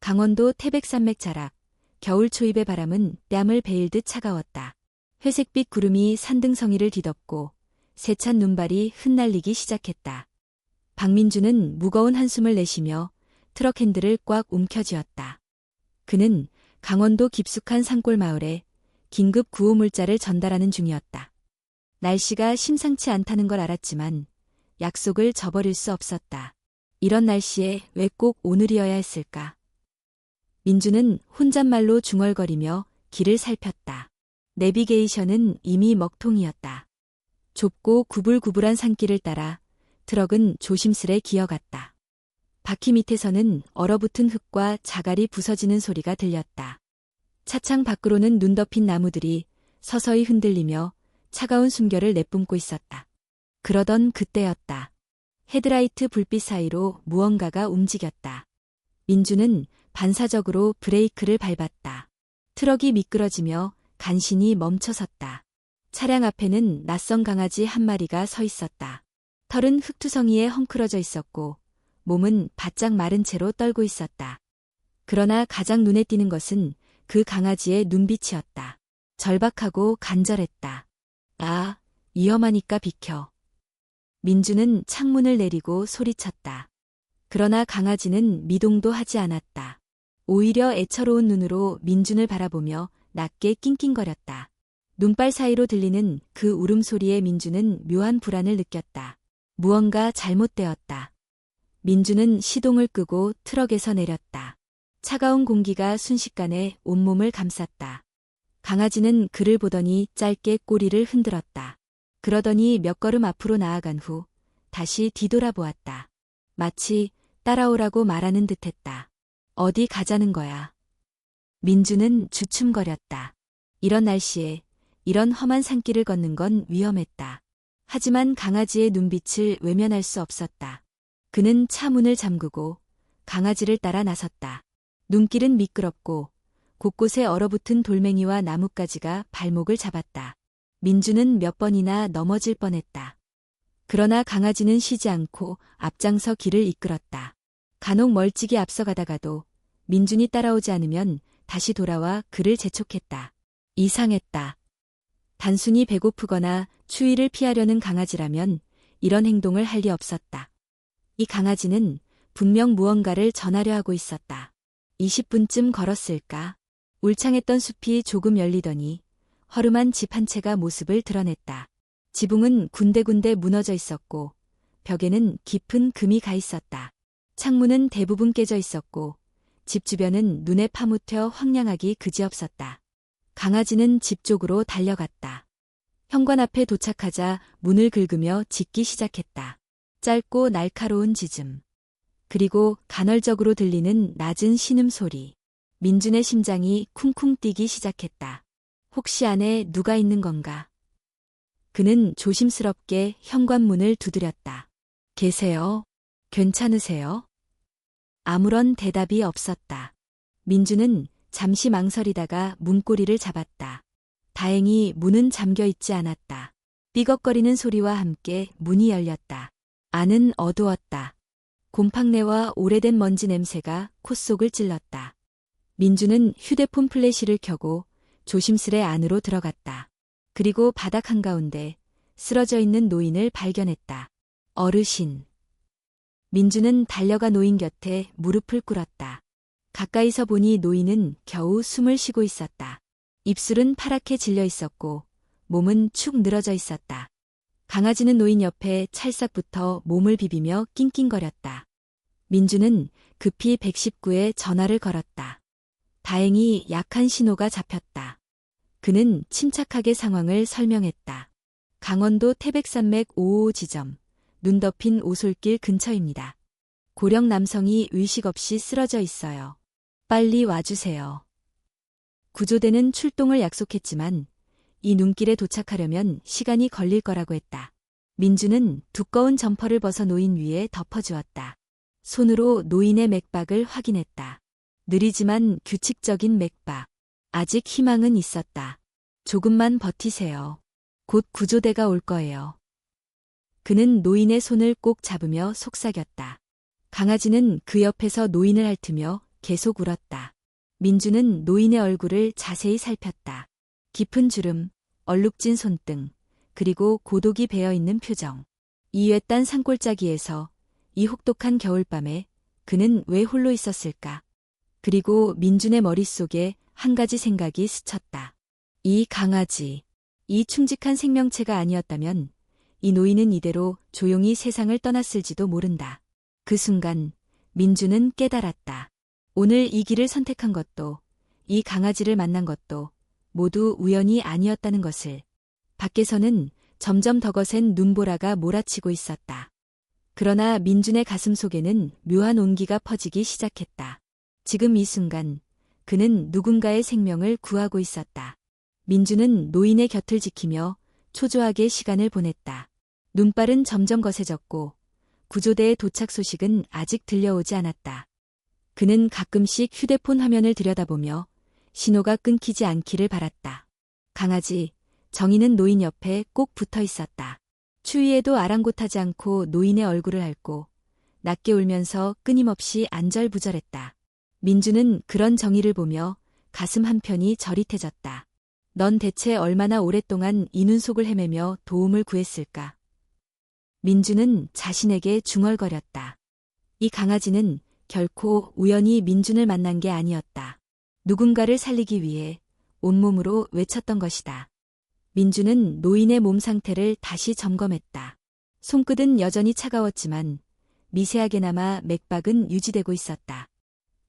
강원도 태백산맥 자락, 겨울 초입의 바람은 뺨을 베일듯 차가웠다. 회색빛 구름이 산등성이를 뒤덮고 세찬 눈발이 흩날리기 시작했다. 박민주는 무거운 한숨을 내쉬며 트럭 핸들을 꽉 움켜쥐었다. 그는 강원도 깊숙한 산골 마을에 긴급 구호 물자를 전달하는 중이었다. 날씨가 심상치 않다는 걸 알았지만 약속을 저버릴 수 없었다. 이런 날씨에 왜 꼭 오늘이어야 했을까? 민주는 혼잣말로 중얼거리며 길을 살폈다. 내비게이션은 이미 먹통이었다. 좁고 구불구불한 산길을 따라 트럭은 조심스레 기어갔다. 바퀴 밑에서는 얼어붙은 흙과 자갈이 부서지는 소리가 들렸다. 차창 밖으로는 눈 덮인 나무들이 서서히 흔들리며 차가운 숨결을 내뿜고 있었다. 그러던 그때였다. 헤드라이트 불빛 사이로 무언가가 움직였다. 민주는 반사적으로 브레이크를 밟았다. 트럭이 미끄러지며 간신히 멈춰섰다. 차량 앞에는 낯선 강아지 한 마리가 서 있었다. 털은 흙투성이에 헝클어져 있었고 몸은 바짝 마른 채로 떨고 있었다. 그러나 가장 눈에 띄는 것은 그 강아지의 눈빛이었다. 절박하고 간절했다. 아, 위험하니까 비켜. 민주는 창문을 내리고 소리쳤다. 그러나 강아지는 미동도 하지 않았다. 오히려 애처로운 눈으로 민준을 바라보며 낮게 낑낑거렸다. 눈발 사이로 들리는 그 울음소리에 민주는 묘한 불안을 느꼈다. 무언가 잘못되었다. 민주는 시동을 끄고 트럭에서 내렸다. 차가운 공기가 순식간에 온몸을 감쌌다. 강아지는 그를 보더니 짧게 꼬리를 흔들었다. 그러더니 몇 걸음 앞으로 나아간 후 다시 뒤돌아보았다. 마치 따라오라고 말하는 듯했다. 어디 가자는 거야. 민주는 주춤거렸다. 이런 날씨에 이런 험한 산길을 걷는 건 위험했다. 하지만 강아지의 눈빛을 외면할 수 없었다. 그는 차 문을 잠그고 강아지를 따라 나섰다. 눈길은 미끄럽고 곳곳에 얼어붙은 돌멩이와 나뭇가지가 발목을 잡았다. 민주는 몇 번이나 넘어질 뻔했다. 그러나 강아지는 쉬지 않고 앞장서 길을 이끌었다. 간혹 멀찍이 앞서가다가도 민준이 따라오지 않으면 다시 돌아와 그를 재촉했다. 이상했다. 단순히 배고프거나 추위를 피하려는 강아지라면 이런 행동을 할 리 없었다. 이 강아지는 분명 무언가를 전하려 하고 있었다. 20분쯤 걸었을까? 울창했던 숲이 조금 열리더니 허름한 집 한 채가 모습을 드러냈다. 지붕은 군데군데 무너져 있었고 벽에는 깊은 금이 가 있었다. 창문은 대부분 깨져 있었고 집 주변은 눈에 파묻혀 황량하기 그지없었다. 강아지는 집 쪽으로 달려갔다. 현관 앞에 도착하자 문을 긁으며 짖기 시작했다. 짧고 날카로운 짖음. 그리고 간헐적으로 들리는 낮은 신음소리. 민준의 심장이 쿵쿵 뛰기 시작했다. 혹시 안에 누가 있는 건가? 그는 조심스럽게 현관문을 두드렸다. 계세요? 괜찮으세요? 아무런 대답이 없었다. 민주는 잠시 망설이다가 문고리를 잡았다. 다행히 문은 잠겨 있지 않았다. 삐걱거리는 소리와 함께 문이 열렸다. 안은 어두웠다. 곰팡내와 오래된 먼지 냄새가 콧속을 찔렀다. 민주는 휴대폰 플래시를 켜고 조심스레 안으로 들어갔다. 그리고 바닥 한가운데 쓰러져 있는 노인을 발견했다. 어르신. 민주는 달려가 노인 곁에 무릎을 꿇었다. 가까이서 보니 노인은 겨우 숨을 쉬고 있었다. 입술은 파랗게 질려 있었고 몸은 축 늘어져 있었다. 강아지는 노인 옆에 찰싹붙어 몸을 비비며 낑낑거렸다. 민주는 급히 119에 전화를 걸었다. 다행히 약한 신호가 잡혔다. 그는 침착하게 상황을 설명했다. 강원도 태백산맥 555 지점, 눈 덮인 오솔길 근처입니다. 고령 남성이 의식 없이 쓰러져 있어요. 빨리 와주세요. 구조대는 출동을 약속했지만 이 눈길에 도착하려면 시간이 걸릴 거라고 했다. 민주는 두꺼운 점퍼를 벗어 노인 위에 덮어주었다. 손으로 노인의 맥박을 확인했다. 느리지만 규칙적인 맥박. 아직 희망은 있었다. 조금만 버티세요. 곧 구조대가 올 거예요. 그는 노인의 손을 꼭 잡으며 속삭였다. 강아지는 그 옆에서 노인을 핥으며 계속 울었다. 민주는 노인의 얼굴을 자세히 살폈다. 깊은 주름, 얼룩진 손등, 그리고 고독이 배어있는 표정. 이 외딴 산골짜기에서 이 혹독한 겨울밤에 그는 왜 홀로 있었을까? 그리고 민준의 머릿속에 한 가지 생각이 스쳤다. 이 강아지, 이 충직한 생명체가 아니었다면 이 노인은 이대로 조용히 세상을 떠났을지도 모른다. 그 순간 민주는 깨달았다. 오늘 이 길을 선택한 것도, 이 강아지를 만난 것도 모두 우연이 아니었다는 것을. 밖에서는 점점 더 거센 눈보라가 몰아치고 있었다. 그러나 민준의 가슴 속에는 묘한 온기가 퍼지기 시작했다. 지금 이 순간 그는 누군가의 생명을 구하고 있었다. 민준은 노인의 곁을 지키며 초조하게 시간을 보냈다. 눈발은 점점 거세졌고 구조대의 도착 소식은 아직 들려오지 않았다. 그는 가끔씩 휴대폰 화면을 들여다보며 신호가 끊기지 않기를 바랐다. 강아지, 정희는 노인 옆에 꼭 붙어 있었다. 추위에도 아랑곳하지 않고 노인의 얼굴을 핥고 낮게 울면서 끊임없이 안절부절했다. 민주는 그런 정희를 보며 가슴 한편이 저릿해졌다. 넌 대체 얼마나 오랫동안 이 눈 속을 헤매며 도움을 구했을까? 민주는 자신에게 중얼거렸다. 이 강아지는 결코 우연히 민준을 만난 게 아니었다. 누군가를 살리기 위해 온몸으로 외쳤던 것이다. 민주는 노인의 몸 상태를 다시 점검했다. 손끝은 여전히 차가웠지만 미세하게나마 맥박은 유지되고 있었다.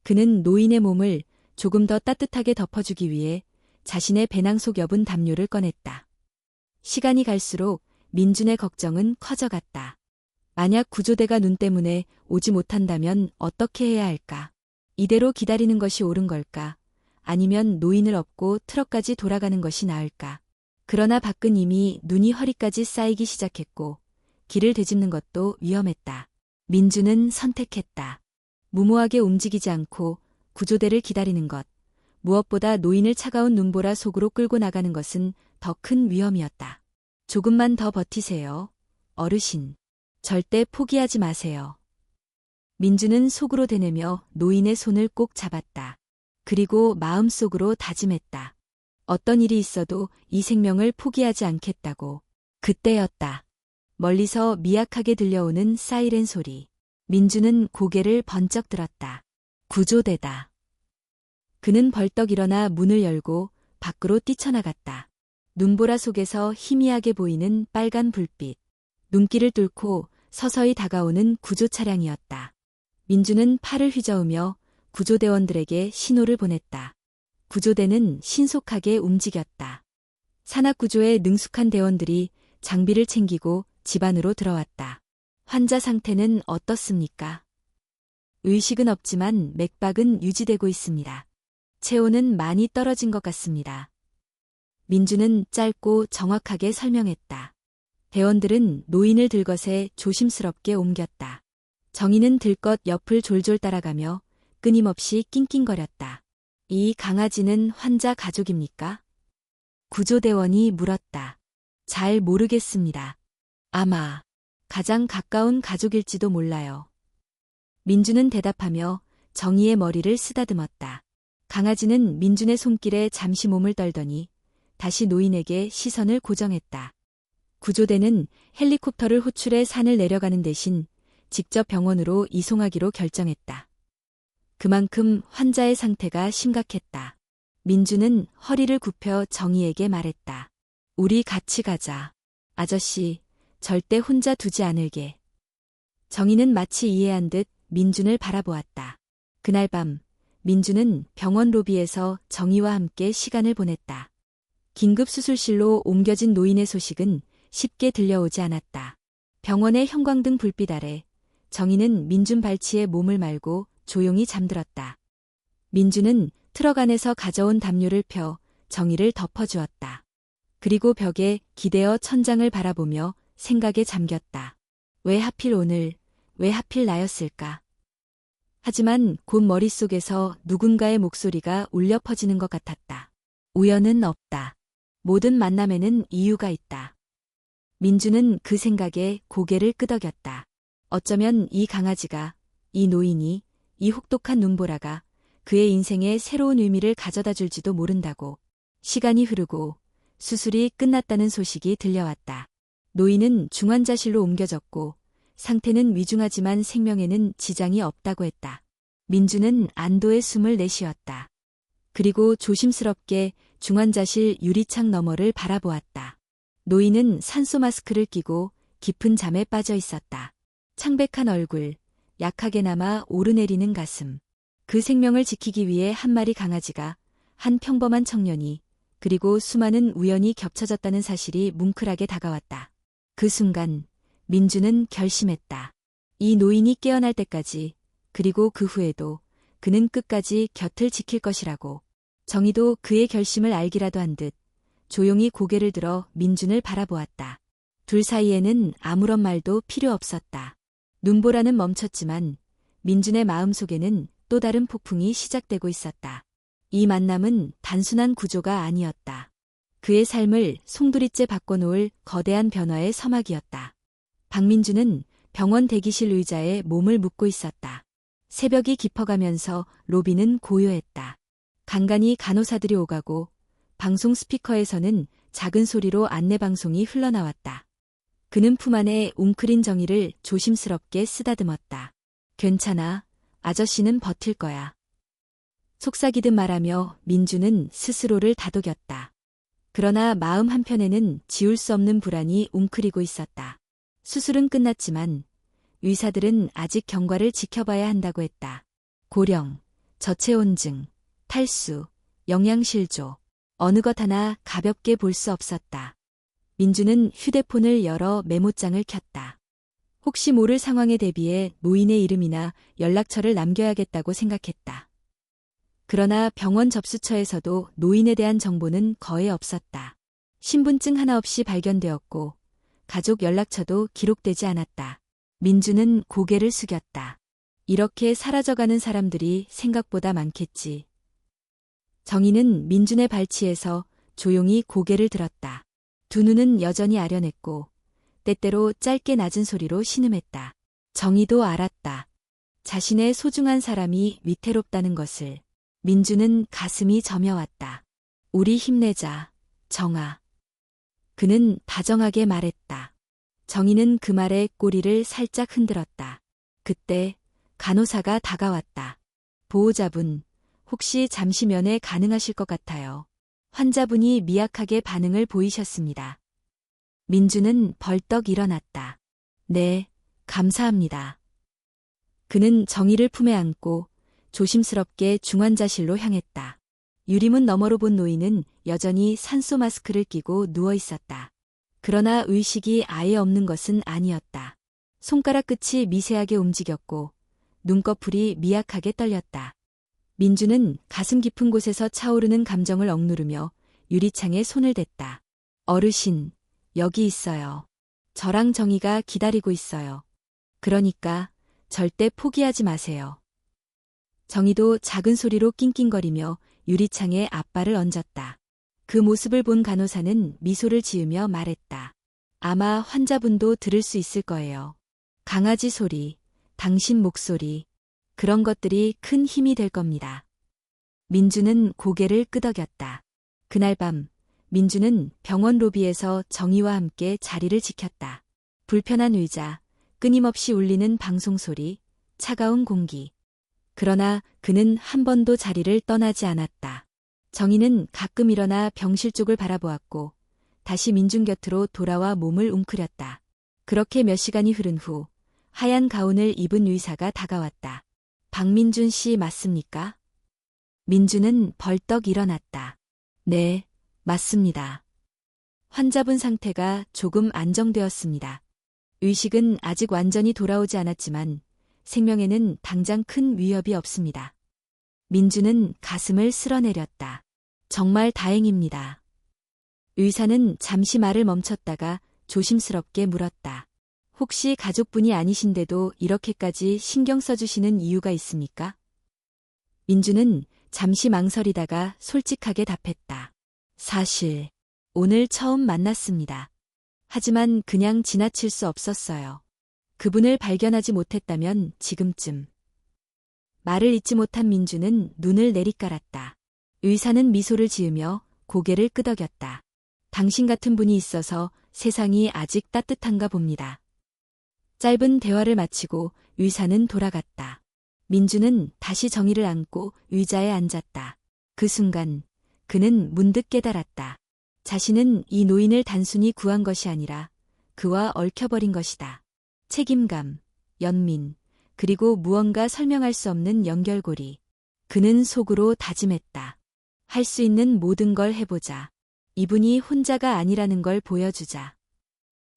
그는 노인의 몸을 조금 더 따뜻하게 덮어주기 위해 자신의 배낭 속 여분 담요를 꺼냈다. 시간이 갈수록 민준의 걱정은 커져갔다. 만약 구조대가 눈 때문에 오지 못한다면 어떻게 해야 할까? 이대로 기다리는 것이 옳은 걸까? 아니면 노인을 업고 트럭까지 돌아가는 것이 나을까? 그러나 밖은 이미 눈이 허리까지 쌓이기 시작했고 길을 되짚는 것도 위험했다. 민주는 선택했다. 무모하게 움직이지 않고 구조대를 기다리는 것. 무엇보다 노인을 차가운 눈보라 속으로 끌고 나가는 것은 더 큰 위험이었다. 조금만 더 버티세요. 어르신. 절대 포기하지 마세요. 민주는 속으로 되뇌며 노인의 손을 꼭 잡았다. 그리고 마음속으로 다짐했다. 어떤 일이 있어도 이 생명을 포기하지 않겠다고. 그때였다. 멀리서 미약하게 들려오는 사이렌 소리. 민주는 고개를 번쩍 들었다. 구조대다. 그는 벌떡 일어나 문을 열고 밖으로 뛰쳐나갔다. 눈보라 속에서 희미하게 보이는 빨간 불빛. 눈길을 뚫고 서서히 다가오는 구조 차량이었다. 민주는 팔을 휘저으며 구조대원들에게 신호를 보냈다. 구조대는 신속하게 움직였다. 산악구조에 능숙한 대원들이 장비를 챙기고 집 안으로 들어왔다. 환자 상태는 어떻습니까? 의식은 없지만 맥박은 유지되고 있습니다. 체온은 많이 떨어진 것 같습니다. 민주는 짧고 정확하게 설명했다. 대원들은 노인을 들것에 조심스럽게 옮겼다. 정희는 들것 옆을 졸졸 따라가며 끊임없이 낑낑거렸다. 이 강아지는 환자 가족입니까? 구조대원이 물었다. 잘 모르겠습니다. 아마 가장 가까운 가족일지도 몰라요. 민주는 대답하며 정희의 머리를 쓰다듬었다. 강아지는 민준의 손길에 잠시 몸을 떨더니 다시 노인에게 시선을 고정했다. 구조대는 헬리콥터를 호출해 산을 내려가는 대신 직접 병원으로 이송하기로 결정했다. 그만큼 환자의 상태가 심각했다. 민주는 허리를 굽혀 정희에게 말했다. 우리 같이 가자. 아저씨, 절대 혼자 두지 않을게. 정희는 마치 이해한 듯 민준을 바라보았다. 그날 밤, 민준은 병원 로비에서 정희와 함께 시간을 보냈다. 긴급 수술실로 옮겨진 노인의 소식은 쉽게 들려오지 않았다. 병원의 형광등 불빛 아래 정희는 민준 발치에 몸을 말고 조용히 잠들었다. 민준은 트럭 안에서 가져온 담요를 펴 정희를 덮어주었다. 그리고 벽에 기대어 천장을 바라보며 생각에 잠겼다. 왜 하필 오늘, 왜 하필 나였을까? 하지만 곧 머릿속에서 누군가의 목소리가 울려 퍼지는 것 같았다. 우연은 없다. 모든 만남에는 이유가 있다. 민주는 그 생각에 고개를 끄덕였다. 어쩌면 이 강아지가, 이 노인이, 이 혹독한 눈보라가 그의 인생에 새로운 의미를 가져다 줄지도 모른다고. 시간이 흐르고 수술이 끝났다는 소식이 들려왔다. 노인은 중환자실로 옮겨졌고 상태는 위중하지만 생명에는 지장이 없다고 했다. 민주는 안도의 숨을 내쉬었다. 그리고 조심스럽게 중환자실 유리창 너머를 바라보았다. 노인은 산소 마스크를 끼고 깊은 잠에 빠져 있었다. 창백한 얼굴, 약하게나마 오르내리는 가슴. 그 생명을 지키기 위해 한 마리 강아지가, 한 평범한 청년이, 그리고 수많은 우연이 겹쳐졌다는 사실이 뭉클하게 다가왔다. 그 순간 민주는 결심했다. 이 노인이 깨어날 때까지, 그리고 그 후에도 그는 끝까지 곁을 지킬 것이라고. 정희도 그의 결심을 알기라도 한 듯 조용히 고개를 들어 민준을 바라보았다. 둘 사이에는 아무런 말도 필요 없었다. 눈보라는 멈췄지만 민준의 마음속에는 또 다른 폭풍이 시작되고 있었다. 이 만남은 단순한 구조가 아니었다. 그의 삶을 송두리째 바꿔놓을 거대한 변화의 서막이었다. 박민주는 병원 대기실 의자에 몸을 묻고 있었다. 새벽이 깊어가면서 로비는 고요했다. 간간히 간호사들이 오가고 방송 스피커에서는 작은 소리로 안내방송이 흘러나왔다. 그는 품 안에 웅크린 정의를 조심스럽게 쓰다듬었다. 괜찮아. 아저씨는 버틸 거야. 속삭이듯 말하며 민주는 스스로를 다독였다. 그러나 마음 한편에는 지울 수 없는 불안이 웅크리고 있었다. 수술은 끝났지만 의사들은 아직 경과를 지켜봐야 한다고 했다. 고령, 저체온증, 탈수, 영양실조, 어느 것 하나 가볍게 볼 수 없었다. 민주는 휴대폰을 열어 메모장을 켰다. 혹시 모를 상황에 대비해 노인의 이름이나 연락처를 남겨야겠다고 생각했다. 그러나 병원 접수처에서도 노인에 대한 정보는 거의 없었다. 신분증 하나 없이 발견되었고 가족 연락처도 기록되지 않았다. 민주는 고개를 숙였다. 이렇게 사라져가는 사람들이 생각보다 많겠지. 정희는 민준의 발치에서 조용히 고개를 들었다. 두 눈은 여전히 아련했고 때때로 짧게 낮은 소리로 신음했다. 정희도 알았다. 자신의 소중한 사람이 위태롭다는 것을. 민주는 가슴이 저며왔다. 우리 힘내자, 정아. 그는 다정하게 말했다. 정희는 그 말에 꼬리를 살짝 흔들었다. 그때 간호사가 다가왔다. 보호자분, 혹시 잠시 면회 가능하실 것 같아요. 환자분이 미약하게 반응을 보이셨습니다. 민주는 벌떡 일어났다. 네, 감사합니다. 그는 정희를 품에 안고 조심스럽게 중환자실로 향했다. 유리문 너머로 본 노인은 여전히 산소 마스크를 끼고 누워 있었다. 그러나 의식이 아예 없는 것은 아니었다. 손가락 끝이 미세하게 움직였고 눈꺼풀이 미약하게 떨렸다. 민주는 가슴 깊은 곳에서 차오르는 감정을 억누르며 유리창에 손을 댔다. 어르신, 여기 있어요. 저랑 정희가 기다리고 있어요. 그러니까 절대 포기하지 마세요. 정희도 작은 소리로 낑낑거리며 유리창에 앞발을 얹었다. 그 모습을 본 간호사는 미소를 지으며 말했다. 아마 환자분도 들을 수 있을 거예요. 강아지 소리, 당신 목소리, 그런 것들이 큰 힘이 될 겁니다. 민주는 고개를 끄덕였다. 그날 밤, 민주는 병원 로비에서 정희와 함께 자리를 지켰다. 불편한 의자, 끊임없이 울리는 방송 소리, 차가운 공기. 그러나 그는 한 번도 자리를 떠나지 않았다. 정희는 가끔 일어나 병실 쪽을 바라보았고 다시 민준 곁으로 돌아와 몸을 웅크렸다. 그렇게 몇 시간이 흐른 후 하얀 가운을 입은 의사가 다가왔다. 박민준 씨 맞습니까? 민준은 벌떡 일어났다. 네, 맞습니다. 환자분 상태가 조금 안정되었습니다. 의식은 아직 완전히 돌아오지 않았지만 생명에는 당장 큰 위협이 없습니다. 민주는 가슴을 쓸어내렸다. 정말 다행입니다. 의사는 잠시 말을 멈췄다가 조심스럽게 물었다. 혹시 가족분이 아니신데도 이렇게까지 신경 써주시는 이유가 있습니까? 민주는 잠시 망설이다가 솔직하게 답했다. 사실, 오늘 처음 만났습니다. 하지만 그냥 지나칠 수 없었어요. 그분을 발견하지 못했다면 지금쯤. 말을 잇지 못한 민주는 눈을 내리깔았다. 의사는 미소를 지으며 고개를 끄덕였다. 당신 같은 분이 있어서 세상이 아직 따뜻한가 봅니다. 짧은 대화를 마치고 의사는 돌아갔다. 민주는 다시 정의를 안고 의자에 앉았다. 그 순간 그는 문득 깨달았다. 자신은 이 노인을 단순히 구한 것이 아니라 그와 얽혀버린 것이다. 책임감, 연민, 그리고 무언가 설명할 수 없는 연결고리. 그는 속으로 다짐했다. 할 수 있는 모든 걸 해보자. 이분이 혼자가 아니라는 걸 보여주자.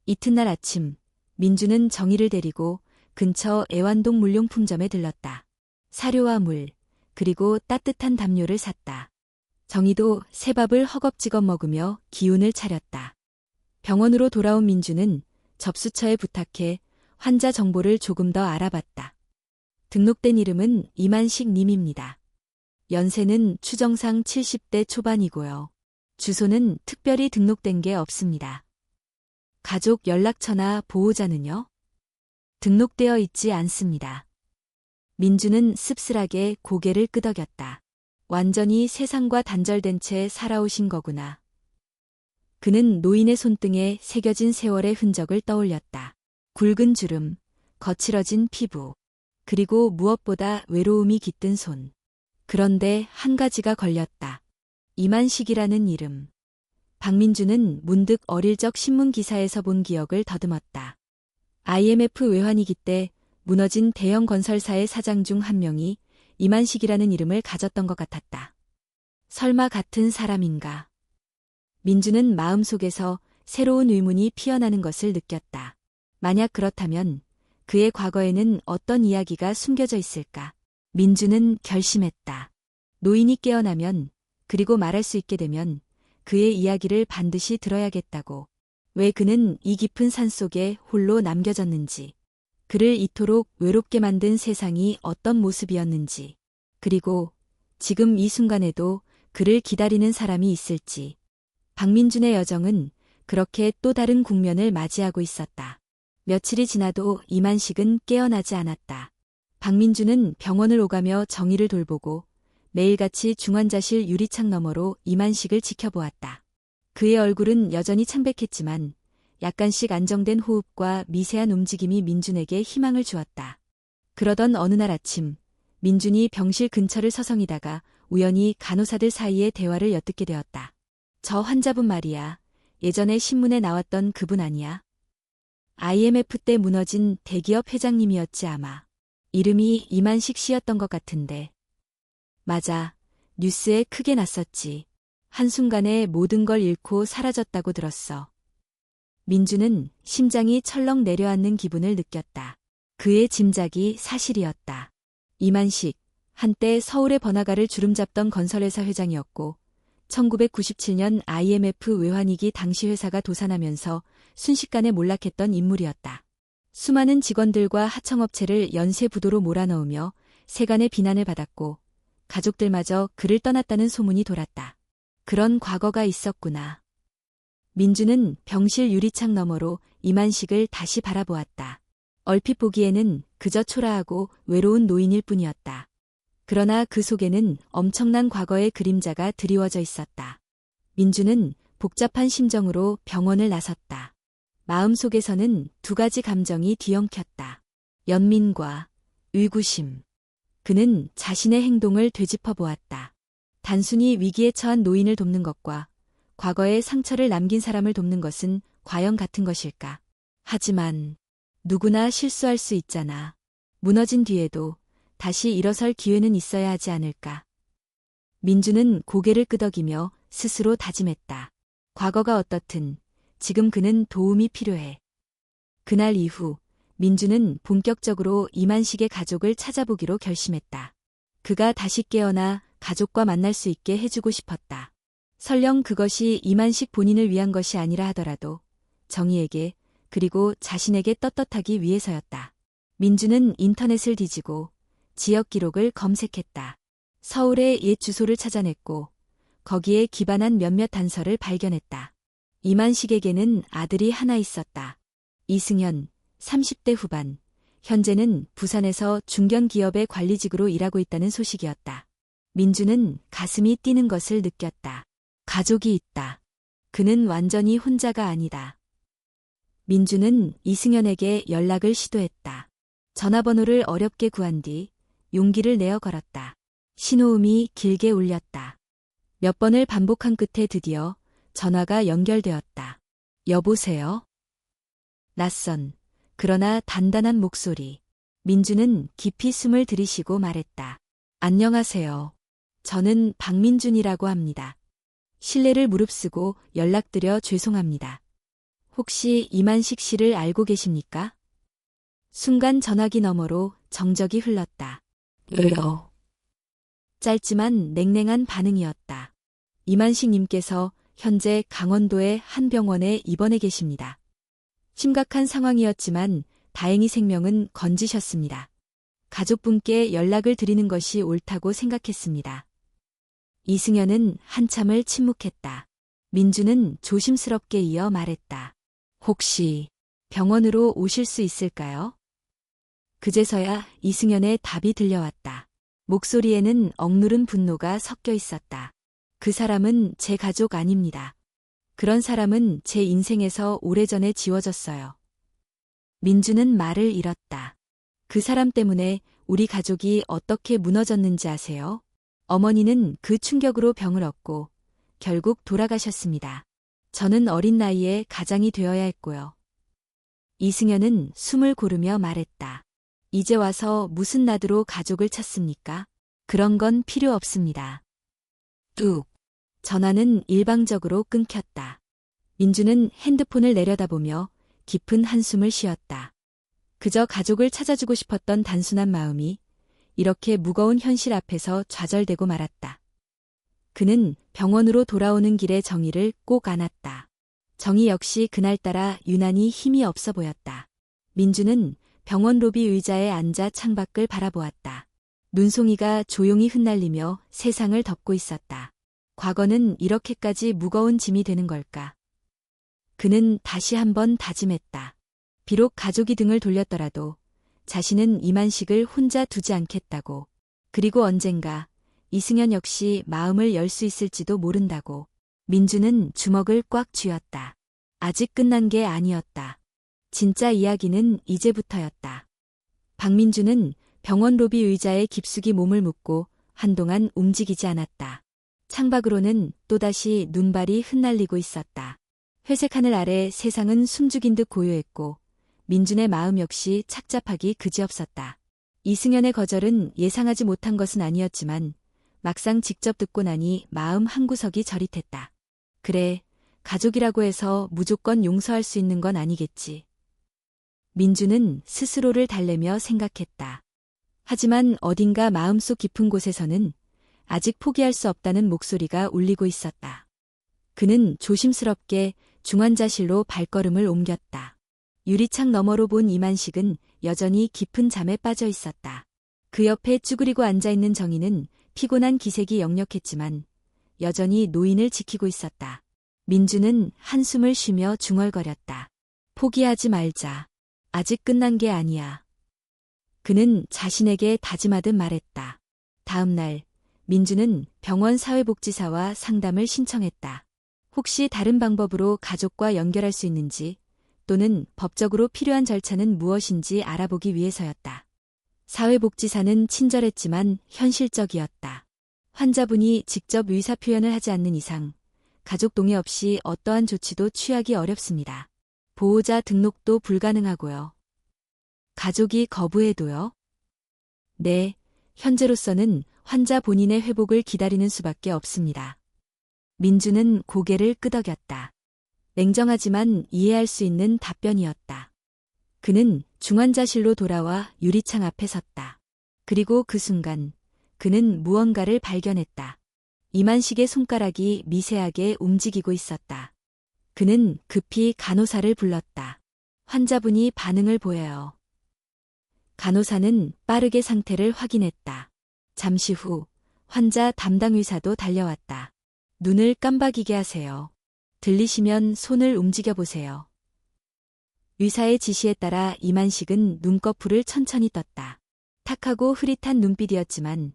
이튿날 아침, 민주는 정희를 데리고 근처 애완동 물용품점에 들렀다. 사료와 물, 그리고 따뜻한 담요를 샀다. 정희도 새밥을 허겁지겁 먹으며 기운을 차렸다. 병원으로 돌아온 민주는 접수처에 부탁해 환자 정보를 조금 더 알아봤다. 등록된 이름은 이만식 님입니다. 연세는 추정상 70대 초반이고요. 주소는 특별히 등록된 게 없습니다. 가족 연락처나 보호자는요? 등록되어 있지 않습니다. 민주는 씁쓸하게 고개를 끄덕였다. 완전히 세상과 단절된 채 살아오신 거구나. 그는 노인의 손등에 새겨진 세월의 흔적을 떠올렸다. 굵은 주름, 거칠어진 피부, 그리고 무엇보다 외로움이 깃든 손. 그런데 한 가지가 걸렸다. 이만식이라는 이름. 박민주는 문득 어릴 적 신문 기사에서 본 기억을 더듬었다. IMF 외환위기 때 무너진 대형 건설사의 사장 중 한 명이 이만식이라는 이름을 가졌던 것 같았다. 설마 같은 사람인가? 민주는 마음속에서 새로운 의문이 피어나는 것을 느꼈다. 만약 그렇다면 그의 과거에는 어떤 이야기가 숨겨져 있을까? 민주는 결심했다. 노인이 깨어나면, 그리고 말할 수 있게 되면 그의 이야기를 반드시 들어야겠다고. 왜 그는 이 깊은 산속에 홀로 남겨졌는지, 그를 이토록 외롭게 만든 세상이 어떤 모습이었는지, 그리고 지금 이 순간에도 그를 기다리는 사람이 있을지. 박민준의 여정은 그렇게 또 다른 국면을 맞이하고 있었다. 며칠이 지나도 이만식은 깨어나지 않았다. 박민준은 병원을 오가며 정희를 돌보고 매일같이 중환자실 유리창 너머로 이만식을 지켜보았다. 그의 얼굴은 여전히 창백했지만 약간씩 안정된 호흡과 미세한 움직임이 민준에게 희망을 주었다. 그러던 어느 날 아침, 민준이 병실 근처를 서성이다가 우연히 간호사들 사이의 대화를 엿듣게 되었다. 저 환자분 말이야. 예전에 신문에 나왔던 그분 아니야? IMF 때 무너진 대기업 회장님이었지 아마. 이름이 이만식 씨였던 것 같은데. 맞아. 뉴스에 크게 났었지. 한순간에 모든 걸 잃고 사라졌다고 들었어. 민주는 심장이 철렁 내려앉는 기분을 느꼈다. 그의 짐작이 사실이었다. 이만식, 한때 서울의 번화가를 주름잡던 건설회사 회장이었고 1997년 IMF 외환위기 당시 회사가 도산하면서 순식간에 몰락했던 인물이었다. 수많은 직원들과 하청업체를 연쇄부도로 몰아넣으며 세간의 비난을 받았고 가족들마저 그를 떠났다는 소문이 돌았다. 그런 과거가 있었구나. 민주는 병실 유리창 너머로 이만식을 다시 바라보았다. 얼핏 보기에는 그저 초라하고 외로운 노인일 뿐이었다. 그러나 그 속에는 엄청난 과거의 그림자가 드리워져 있었다. 민주는 복잡한 심정으로 병원을 나섰다. 마음속에서는 두 가지 감정이 뒤엉켰다. 연민과 의구심. 그는 자신의 행동을 되짚어 보았다. 단순히 위기에 처한 노인을 돕는 것과 과거의 상처를 남긴 사람을 돕는 것은 과연 같은 것일까? 하지만 누구나 실수할 수 있잖아. 무너진 뒤에도 다시 일어설 기회는 있어야 하지 않을까? 민주는 고개를 끄덕이며 스스로 다짐했다. 과거가 어떻든 지금 그는 도움이 필요해. 그날 이후 민주는 본격적으로 이만식의 가족을 찾아보기로 결심했다. 그가 다시 깨어나 가족과 만날 수 있게 해주고 싶었다. 설령 그것이 이만식 본인을 위한 것이 아니라 하더라도 정희에게 그리고 자신에게 떳떳하기 위해서였다. 민주는 인터넷을 뒤지고 지역 기록을 검색했다. 서울의 옛 주소를 찾아냈고 거기에 기반한 몇몇 단서를 발견했다. 이만식에게는 아들이 하나 있었다. 이승현, 30대 후반, 현재는 부산에서 중견기업의 관리직으로 일하고 있다는 소식이었다. 민주는 가슴이 뛰는 것을 느꼈다. 가족이 있다. 그는 완전히 혼자가 아니다. 민주는 이승연에게 연락을 시도했다. 전화번호를 어렵게 구한 뒤 용기를 내어 걸었다. 신호음이 길게 울렸다. 몇 번을 반복한 끝에 드디어 전화가 연결되었다. 여보세요? 낯선, 그러나 단단한 목소리. 민주는 깊이 숨을 들이쉬고 말했다. 안녕하세요. 저는 박민준이라고 합니다. 신뢰를 무릅쓰고 연락드려 죄송합니다. 혹시 이만식 씨를 알고 계십니까? 순간 전화기 너머로 정적이 흘렀다. 왜요? 짧지만 냉랭한 반응이었다. 이만식 님께서 현재 강원도의 한 병원에 입원해 계십니다. 심각한 상황이었지만 다행히 생명은 건지셨습니다. 가족분께 연락을 드리는 것이 옳다고 생각했습니다. 이승연은 한참을 침묵했다. 민주는 조심스럽게 이어 말했다. 혹시 병원으로 오실 수 있을까요? 그제서야 이승연의 답이 들려왔다. 목소리에는 억누른 분노가 섞여 있었다. 그 사람은 제 가족 아닙니다. 그런 사람은 제 인생에서 오래전에 지워졌어요. 민주는 말을 잃었다. 그 사람 때문에 우리 가족이 어떻게 무너졌는지 아세요? 어머니는 그 충격으로 병을 얻고 결국 돌아가셨습니다. 저는 어린 나이에 가장이 되어야 했고요. 이승연은 숨을 고르며 말했다. 이제 와서 무슨 낯으로 가족을 찾습니까? 그런 건 필요 없습니다. 뚝. 전화는 일방적으로 끊겼다. 민주는 핸드폰을 내려다보며 깊은 한숨을 쉬었다. 그저 가족을 찾아주고 싶었던 단순한 마음이 이렇게 무거운 현실 앞에서 좌절되고 말았다. 그는 병원으로 돌아오는 길에 정희를 꼭 안았다. 정희 역시 그날따라 유난히 힘이 없어 보였다. 민주는 병원 로비 의자에 앉아 창밖을 바라보았다. 눈송이가 조용히 흩날리며 세상을 덮고 있었다. 과거는 이렇게까지 무거운 짐이 되는 걸까? 그는 다시 한번 다짐했다. 비록 가족이 등을 돌렸더라도 자신은 이만식을 혼자 두지 않겠다고. 그리고 언젠가 이승연 역시 마음을 열 수 있을지도 모른다고. 민주는 주먹을 꽉 쥐었다. 아직 끝난 게 아니었다. 진짜 이야기는 이제부터였다. 박민주는 병원 로비 의자에 깊숙이 몸을 묻고 한동안 움직이지 않았다. 창밖으로는 또다시 눈발이 흩날리고 있었다. 회색 하늘 아래 세상은 숨죽인 듯 고요했고 민준의 마음 역시 착잡하기 그지없었다. 이승연의 거절은 예상하지 못한 것은 아니었지만 막상 직접 듣고 나니 마음 한구석이 저릿했다. 그래, 가족이라고 해서 무조건 용서할 수 있는 건 아니겠지. 민주는 스스로를 달래며 생각했다. 하지만 어딘가 마음속 깊은 곳에서는 아직 포기할 수 없다는 목소리가 울리고 있었다. 그는 조심스럽게 중환자실로 발걸음을 옮겼다. 유리창 너머로 본 이만식은 여전히 깊은 잠에 빠져 있었다. 그 옆에 쭈그리고 앉아있는 정희는 피곤한 기색이 역력했지만 여전히 노인을 지키고 있었다. 민주는 한숨을 쉬며 중얼거렸다. 포기하지 말자. 아직 끝난 게 아니야. 그는 자신에게 다짐하듯 말했다. 다음 날 민주는 병원 사회복지사와 상담을 신청했다. 혹시 다른 방법으로 가족과 연결할 수 있는지 또는 법적으로 필요한 절차는 무엇인지 알아보기 위해서였다. 사회복지사는 친절했지만 현실적이었다. 환자분이 직접 의사표현을 하지 않는 이상 가족 동의 없이 어떠한 조치도 취하기 어렵습니다. 보호자 등록도 불가능하고요. 가족이 거부해도요? 네, 현재로서는 환자 본인의 회복을 기다리는 수밖에 없습니다. 민주는 고개를 끄덕였다. 냉정하지만 이해할 수 있는 답변이었다. 그는 중환자실로 돌아와 유리창 앞에 섰다. 그리고 그 순간 그는 무언가를 발견했다. 이만식의 손가락이 미세하게 움직이고 있었다. 그는 급히 간호사를 불렀다. 환자분이 반응을 보여요. 간호사는 빠르게 상태를 확인했다. 잠시 후 환자 담당 의사도 달려왔다. 눈을 깜박이게 하세요. 들리시면 손을 움직여 보세요. 의사의 지시에 따라 이만식은 눈꺼풀을 천천히 떴다. 탁하고 흐릿한 눈빛이었지만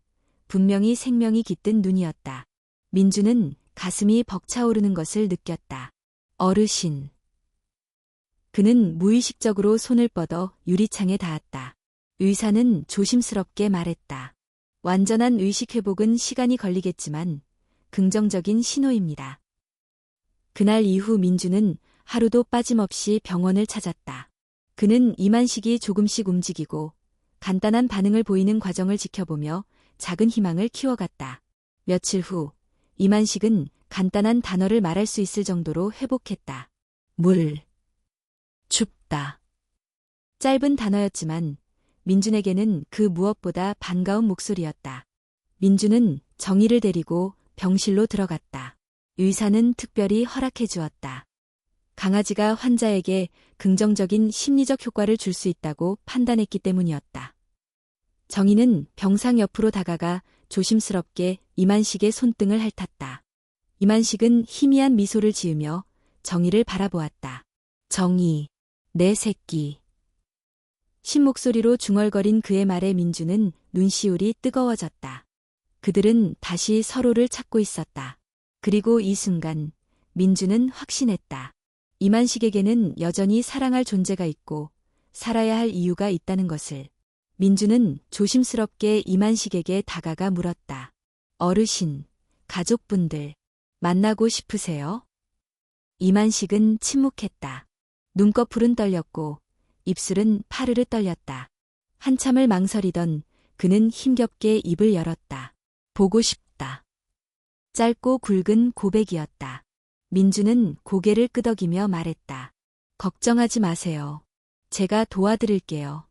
분명히 생명이 깃든 눈이었다. 민주는 가슴이 벅차오르는 것을 느꼈다. 어르신. 그는 무의식적으로 손을 뻗어 유리창에 닿았다. 의사는 조심스럽게 말했다. 완전한 의식 회복은 시간이 걸리겠지만 긍정적인 신호입니다. 그날 이후 민주는 하루도 빠짐없이 병원을 찾았다. 그는 이만식이 조금씩 움직이고 간단한 반응을 보이는 과정을 지켜보며 작은 희망을 키워갔다. 며칠 후 이만식은 간단한 단어를 말할 수 있을 정도로 회복했다. 물. 춥다. 짧은 단어였지만 민준에게는 그 무엇보다 반가운 목소리였다. 민준은 정희를 데리고 병실로 들어갔다. 의사는 특별히 허락해 주었다. 강아지가 환자에게 긍정적인 심리적 효과를 줄 수 있다고 판단했기 때문이었다. 정희는 병상 옆으로 다가가 조심스럽게 이만식의 손등을 핥았다. 이만식은 희미한 미소를 지으며 정희를 바라보았다. 정희, 내 새끼. 신목소리로 중얼거린 그의 말에 민주는 눈시울이 뜨거워졌다. 그들은 다시 서로를 찾고 있었다. 그리고 이 순간 민주는 확신했다. 이만식에게는 여전히 사랑할 존재가 있고 살아야 할 이유가 있다는 것을. 민주는 조심스럽게 이만식에게 다가가 물었다. 어르신, 가족분들, 만나고 싶으세요? 이만식은 침묵했다. 눈꺼풀은 떨렸고 입술은 파르르 떨렸다. 한참을 망설이던 그는 힘겹게 입을 열었다. 보고 싶다. 짧고 굵은 고백이었다. 민주는 고개를 끄덕이며 말했다. 걱정하지 마세요. 제가 도와드릴게요.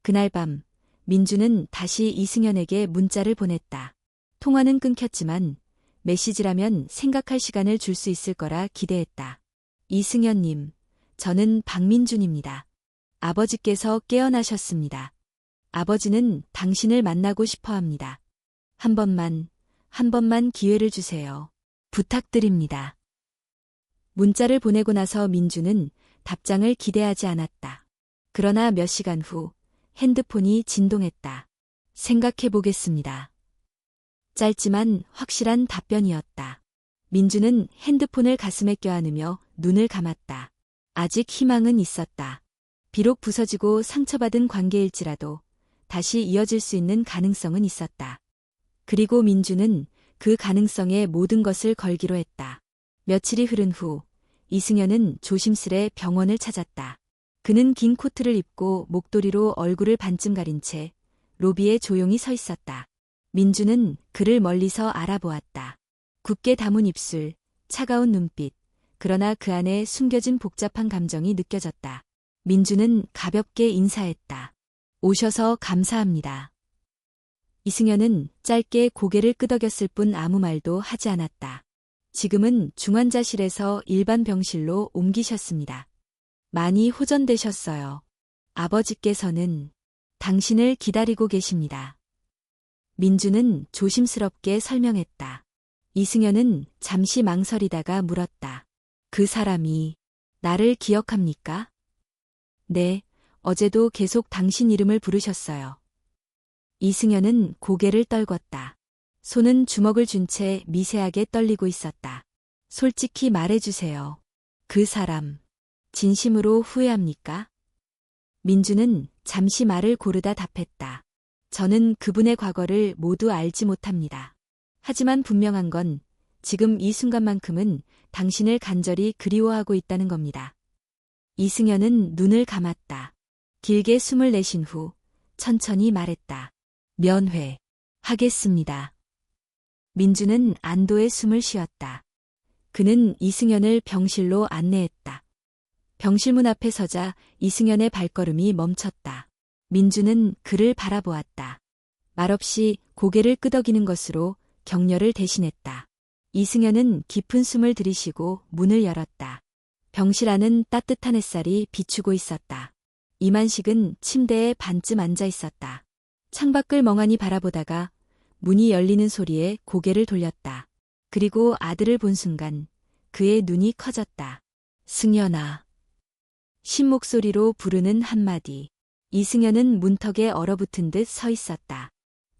그날 밤 민주는 다시 이승연에게 문자를 보냈다. 통화는 끊겼지만 메시지라면 생각할 시간을 줄 수 있을 거라 기대했다. 이승연님, 저는 박민준입니다. 아버지께서 깨어나셨습니다. 아버지는 당신을 만나고 싶어 합니다. 한 번만 기회를 주세요. 부탁드립니다. 문자를 보내고 나서 민주는 답장을 기대하지 않았다. 그러나 몇 시간 후 핸드폰이 진동했다. 생각해 보겠습니다. 짧지만 확실한 답변이었다. 민주는 핸드폰을 가슴에 껴안으며 눈을 감았다. 아직 희망은 있었다. 비록 부서지고 상처받은 관계일지라도 다시 이어질 수 있는 가능성은 있었다. 그리고 민주는 그 가능성에 모든 것을 걸기로 했다. 며칠이 흐른 후 이승연은 조심스레 병원을 찾았다. 그는 긴 코트를 입고 목도리로 얼굴을 반쯤 가린 채 로비에 조용히 서 있었다. 민주는 그를 멀리서 알아보았다. 굳게 담은 입술, 차가운 눈빛, 그러나 그 안에 숨겨진 복잡한 감정이 느껴졌다. 민주는 가볍게 인사했다. 오셔서 감사합니다. 이승연은 짧게 고개를 끄덕였을 뿐 아무 말도 하지 않았다. 지금은 중환자실에서 일반 병실로 옮기셨습니다. 많이 호전되셨어요. 아버지께서는 당신을 기다리고 계십니다. 민주는 조심스럽게 설명했다. 이승연은 잠시 망설이다가 물었다. 그 사람이 나를 기억합니까? 네, 어제도 계속 당신 이름을 부르셨어요. 이승연은 고개를 떨궜다. 손은 주먹을 쥔 채 미세하게 떨리고 있었다. 솔직히 말해주세요. 그 사람, 진심으로 후회합니까? 민주는 잠시 말을 고르다 답했다. 저는 그분의 과거를 모두 알지 못합니다. 하지만 분명한 건 지금 이 순간만큼은 당신을 간절히 그리워하고 있다는 겁니다. 이승연은 눈을 감았다. 길게 숨을 내쉰 후 천천히 말했다. 면회 하겠습니다. 민주는 안도의 숨을 쉬었다. 그는 이승연을 병실로 안내했다. 병실 문 앞에 서자 이승연의 발걸음이 멈췄다. 민주는 그를 바라보았다. 말없이 고개를 끄덕이는 것으로 격려를 대신했다. 이승연은 깊은 숨을 들이쉬고 문을 열었다. 병실 안은 따뜻한 햇살이 비추고 있었다. 이만식은 침대에 반쯤 앉아 있었다. 창밖을 멍하니 바라보다가 문이 열리는 소리에 고개를 돌렸다. 그리고 아들을 본 순간 그의 눈이 커졌다. 승연아. 신목소리로 부르는 한마디. 이승연은 문턱에 얼어붙은 듯 서 있었다.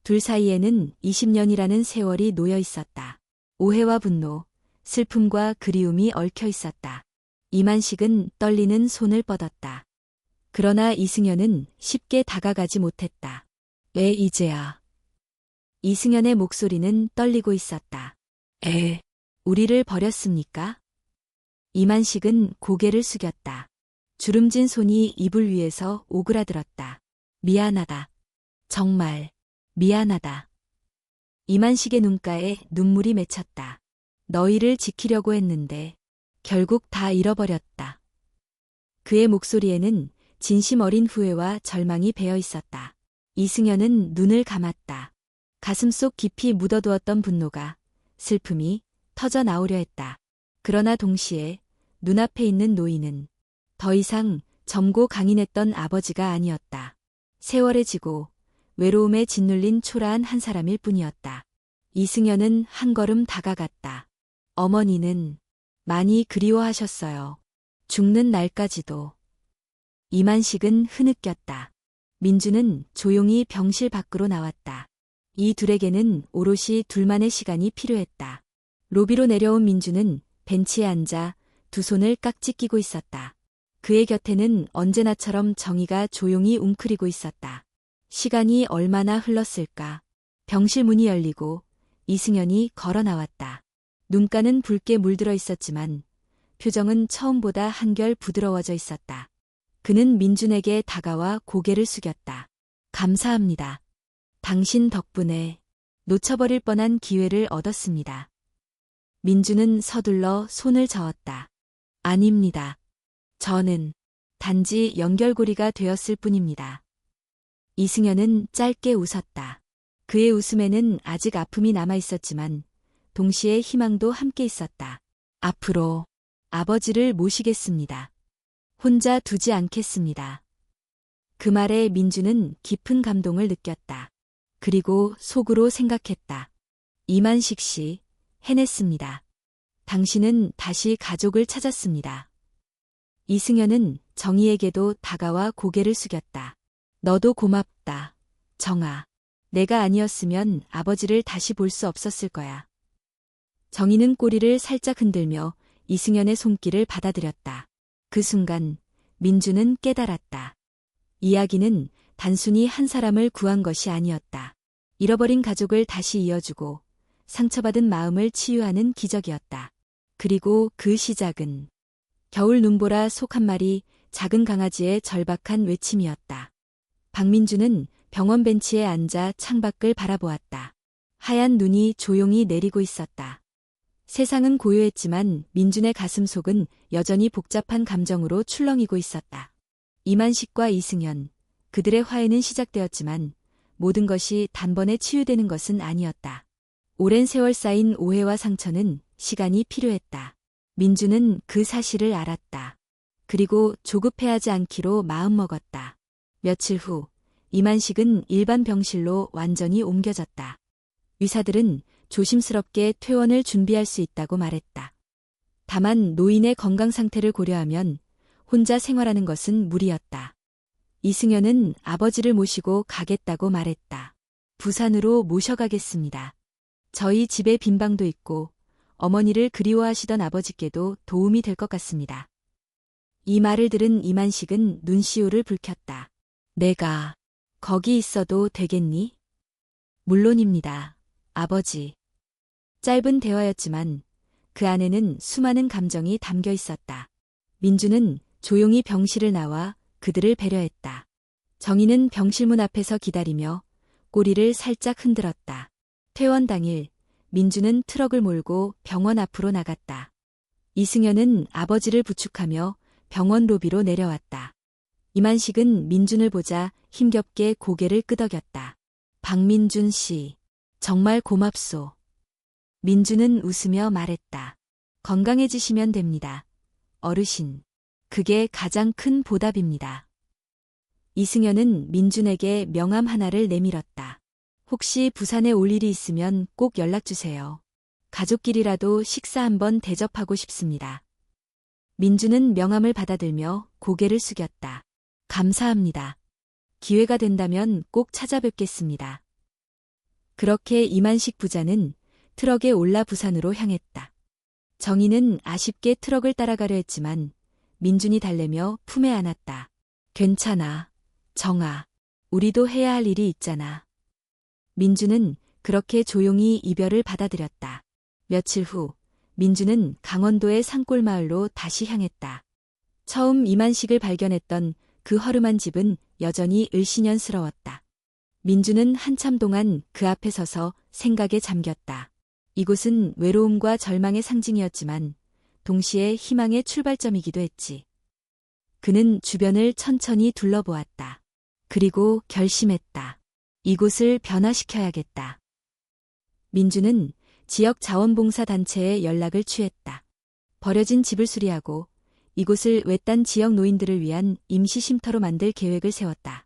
둘 사이에는 20년이라는 세월이 놓여 있었다. 오해와 분노, 슬픔과 그리움이 얽혀 있었다. 이만식은 떨리는 손을 뻗었다. 그러나 이승연은 쉽게 다가가지 못했다. 왜 이제야? 이승연의 목소리는 떨리고 있었다. 우리를 버렸습니까? 이만식은 고개를 숙였다. 주름진 손이 이불 위에서 오그라들었다. 미안하다. 정말 미안하다. 이만식의 눈가에 눈물이 맺혔다. 너희를 지키려고 했는데 결국 다 잃어버렸다. 그의 목소리에는 진심 어린 후회와 절망이 배어 있었다. 이승연은 눈을 감았다. 가슴속 깊이 묻어두었던 분노가, 슬픔이 터져 나오려 했다. 그러나 동시에 눈앞에 있는 노인은 더 이상 젊고 강인했던 아버지가 아니었다. 세월에 지고 외로움에 짓눌린 초라한 한 사람일 뿐이었다. 이승연은 한 걸음 다가갔다. 어머니는 많이 그리워하셨어요. 죽는 날까지도. 이만식은 흐느꼈다. 민주는 조용히 병실 밖으로 나왔다. 이 둘에게는 오롯이 둘만의 시간이 필요했다. 로비로 내려온 민주는 벤치에 앉아 두 손을 깍지 끼고 있었다. 그의 곁에는 언제나처럼 정희가 조용히 웅크리고 있었다. 시간이 얼마나 흘렀을까. 병실 문이 열리고 이승연이 걸어 나왔다. 눈가는 붉게 물들어 있었지만 표정은 처음보다 한결 부드러워져 있었다. 그는 민준에게 다가와 고개를 숙였다. 감사합니다. 당신 덕분에 놓쳐버릴 뻔한 기회를 얻었습니다. 민준은 서둘러 손을 저었다. 아닙니다. 저는 단지 연결고리가 되었을 뿐입니다. 이승연은 짧게 웃었다. 그의 웃음에는 아직 아픔이 남아 있었지만 동시에 희망도 함께 있었다. 앞으로 아버지를 모시겠습니다. 혼자 두지 않겠습니다. 그 말에 민주는 깊은 감동을 느꼈다. 그리고 속으로 생각했다. 이만식 씨, 해냈습니다. 당신은 다시 가족을 찾았습니다. 이승연은 정희에게도 다가와 고개를 숙였다. 너도 고맙다, 정아. 내가 아니었으면 아버지를 다시 볼 수 없었을 거야. 정희는 꼬리를 살짝 흔들며 이승연의 손길을 받아들였다. 그 순간 민주는 깨달았다. 이야기는 단순히 한 사람을 구한 것이 아니었다. 잃어버린 가족을 다시 이어주고 상처받은 마음을 치유하는 기적이었다. 그리고 그 시작은 겨울 눈보라 속 한 마리 작은 강아지의 절박한 외침이었다. 박민주는 병원 벤치에 앉아 창밖을 바라보았다. 하얀 눈이 조용히 내리고 있었다. 세상은 고요했지만 민준의 가슴속은 여전히 복잡한 감정으로 출렁이고 있었다. 이만식과 이승연, 그들의 화해는 시작되었지만 모든 것이 단번에 치유되는 것은 아니었다. 오랜 세월 쌓인 오해와 상처는 시간이 필요했다. 민주는 그 사실을 알았다. 그리고 조급해하지 않기로 마음먹었다. 며칠 후 이만식은 일반 병실로 완전히 옮겨졌다. 의사들은 조심스럽게 퇴원을 준비할 수 있다고 말했다. 다만 노인의 건강 상태를 고려하면 혼자 생활하는 것은 무리였다. 이승연은 아버지를 모시고 가겠다고 말했다. 부산으로 모셔가겠습니다. 저희 집에 빈 방도 있고 어머니를 그리워하시던 아버지께도 도움이 될 것 같습니다. 이 말을 들은 이만식은 눈시울을 붉혔다. 내가 거기 있어도 되겠니? 물론입니다, 아버지. 짧은 대화였지만 그 안에는 수많은 감정이 담겨 있었다. 민주는 조용히 병실을 나와 그들을 배려했다. 정희는 병실문 앞에서 기다리며 꼬리를 살짝 흔들었다. 퇴원 당일 민주는 트럭을 몰고 병원 앞으로 나갔다. 이승연은 아버지를 부축하며 병원 로비로 내려왔다. 이만식은 민준을 보자 힘겹게 고개를 끄덕였다. 박민준 씨, 정말 고맙소. 민준은 웃으며 말했다. 건강해지시면 됩니다. 어르신, 그게 가장 큰 보답입니다. 이승연은 민준에게 명함 하나를 내밀었다. 혹시 부산에 올 일이 있으면 꼭 연락주세요. 가족끼리라도 식사 한번 대접하고 싶습니다. 민주는 명함을 받아들며 고개를 숙였다. 감사합니다. 기회가 된다면 꼭 찾아뵙겠습니다. 그렇게 이만식 부자는 트럭에 올라 부산으로 향했다. 정희는 아쉽게 트럭을 따라가려 했지만 민준이 달래며 품에 안았다. 괜찮아, 정아. 우리도 해야 할 일이 있잖아. 민주는 그렇게 조용히 이별을 받아들였다. 며칠 후 민주는 강원도의 산골마을로 다시 향했다. 처음 이만식을 발견했던 그 허름한 집은 여전히 을씨년스러웠다. 민주는 한참 동안 그 앞에 서서 생각에 잠겼다. 이곳은 외로움과 절망의 상징이었지만 동시에 희망의 출발점이기도 했지. 그는 주변을 천천히 둘러보았다. 그리고 결심했다. 이곳을 변화시켜야겠다. 민주는 지역 자원봉사 단체에 연락을 취했다. 버려진 집을 수리하고 이곳을 외딴 지역 노인들을 위한 임시 쉼터로 만들 계획을 세웠다.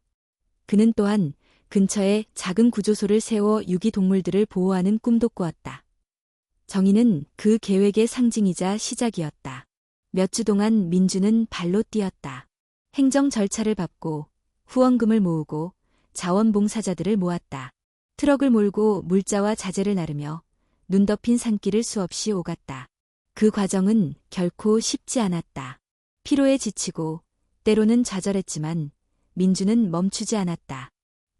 그는 또한 근처에 작은 구조소를 세워 유기동물들을 보호하는 꿈도 꾸었다. 정희는 그 계획의 상징이자 시작이었다. 몇 주 동안 민주는 발로 뛰었다. 행정 절차를 밟고 후원금을 모으고 자원봉사자들을 모았다. 트럭을 몰고 물자와 자재를 나르며 눈 덮인 산길을 수없이 오갔다. 그 과정은 결코 쉽지 않았다. 피로에 지치고 때로는 좌절했지만 민주는 멈추지 않았다.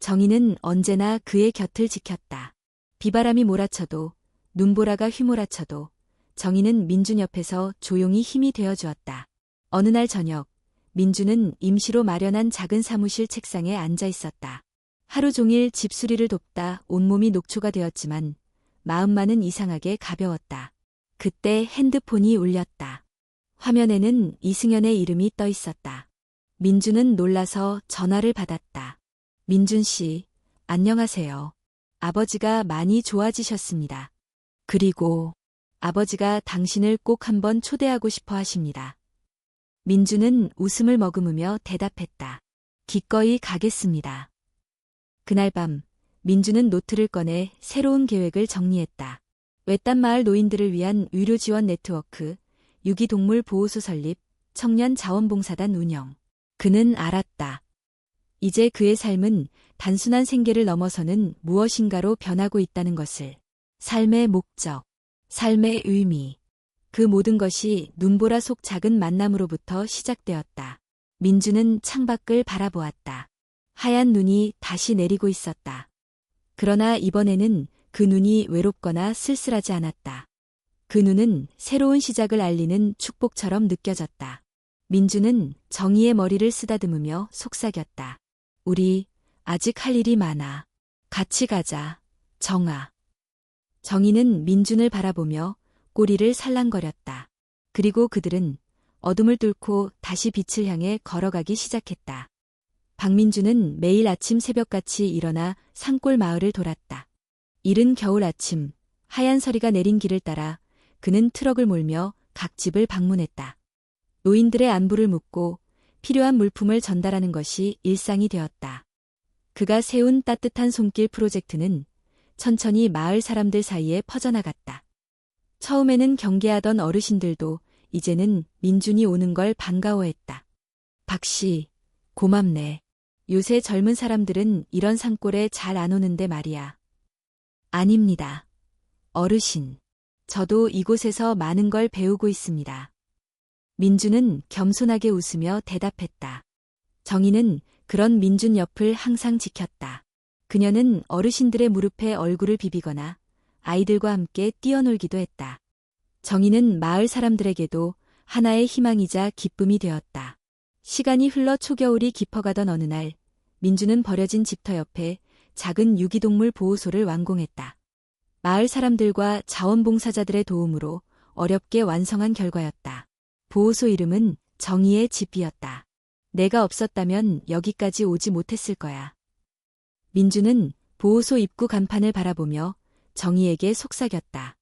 정희는 언제나 그의 곁을 지켰다. 비바람이 몰아쳐도 눈보라가 휘몰아쳐도 정희는 민준 옆에서 조용히 힘이 되어주었다. 어느 날 저녁 민주는 임시로 마련한 작은 사무실 책상에 앉아 있었다. 하루 종일 집수리를 돕다 온몸이 녹초가 되었지만 마음만은 이상하게 가벼웠다. 그때 핸드폰이 울렸다. 화면에는 이승연의 이름이 떠 있었다. 민주는 놀라서 전화를 받았다. 민준 씨, 안녕하세요. 아버지가 많이 좋아지셨습니다. 그리고 아버지가 당신을 꼭 한번 초대하고 싶어 하십니다. 민주는 웃음을 머금으며 대답했다. 기꺼이 가겠습니다. 그날 밤 민주는 노트를 꺼내 새로운 계획을 정리했다. 외딴 마을 노인들을 위한 의료 지원 네트워크, 유기동물 보호소 설립, 청년 자원봉사단 운영. 그는 알았다. 이제 그의 삶은 단순한 생계를 넘어서는 무엇인가로 변하고 있다는 것을. 삶의 목적, 삶의 의미. 그 모든 것이 눈보라 속 작은 만남으로부터 시작되었다. 민주는 창밖을 바라보았다. 하얀 눈이 다시 내리고 있었다. 그러나 이번에는 그 눈이 외롭거나 쓸쓸하지 않았다. 그 눈은 새로운 시작을 알리는 축복처럼 느껴졌다. 민주는 정희의 머리를 쓰다듬으며 속삭였다. 우리 아직 할 일이 많아. 같이 가자, 정아. 정희는 민준을 바라보며 꼬리를 살랑거렸다. 그리고 그들은 어둠을 뚫고 다시 빛을 향해 걸어가기 시작했다. 박민주는 매일 아침 새벽같이 일어나 산골 마을을 돌았다. 이른 겨울 아침, 하얀 서리가 내린 길을 따라 그는 트럭을 몰며 각 집을 방문했다. 노인들의 안부를 묻고 필요한 물품을 전달하는 것이 일상이 되었다. 그가 세운 따뜻한 손길 프로젝트는 천천히 마을 사람들 사이에 퍼져나갔다. 처음에는 경계하던 어르신들도 이제는 민준이 오는 걸 반가워했다. 박씨, 고맙네. 요새 젊은 사람들은 이런 산골에 잘 안 오는데 말이야. 아닙니다. 어르신. 저도 이곳에서 많은 걸 배우고 있습니다. 민준은 겸손하게 웃으며 대답했다. 정희는 그런 민준 옆을 항상 지켰다. 그녀는 어르신들의 무릎에 얼굴을 비비거나 아이들과 함께 뛰어놀기도 했다. 정희는 마을 사람들에게도 하나의 희망이자 기쁨이 되었다. 시간이 흘러 초겨울이 깊어가던 어느 날, 민주는 버려진 집터 옆에 작은 유기동물 보호소를 완공했다. 마을 사람들과 자원봉사자들의 도움으로 어렵게 완성한 결과였다. 보호소 이름은 정희의 집이었다. 내가 없었다면 여기까지 오지 못했을 거야. 민주는 보호소 입구 간판을 바라보며 정희에게 속삭였다.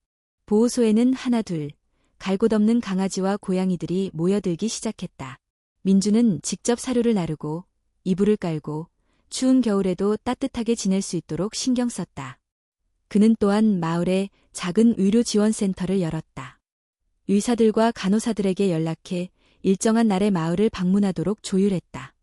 보호소에는 하나둘, 갈 곳 없는 강아지와 고양이들이 모여들기 시작했다. 민주는 직접 사료를 나르고 이불을 깔고 추운 겨울에도 따뜻하게 지낼 수 있도록 신경 썼다. 그는 또한 마을에 작은 의료 지원센터를 열었다. 의사들과 간호사들에게 연락해 일정한 날에 마을을 방문하도록 조율했다.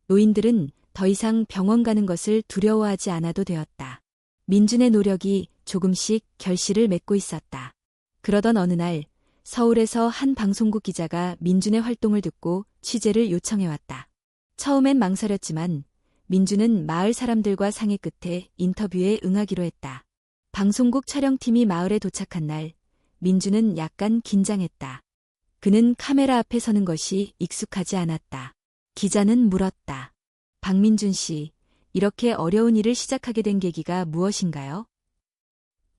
노인들은 더 이상 병원 가는 것을 두려워하지 않아도 되었다. 민준의 노력이 조금씩 결실을 맺고 있었다. 그러던 어느 날 서울에서 한 방송국 기자가 민준의 활동을 듣고 취재를 요청해왔다. 처음엔 망설였지만 민준은 마을 사람들과 상의 끝에 인터뷰에 응하기로 했다. 방송국 촬영팀이 마을에 도착한 날 민준은 약간 긴장했다. 그는 카메라 앞에 서는 것이 익숙하지 않았다. 기자는 물었다. 박민준 씨, 이렇게 어려운 일을 시작하게 된 계기가 무엇인가요?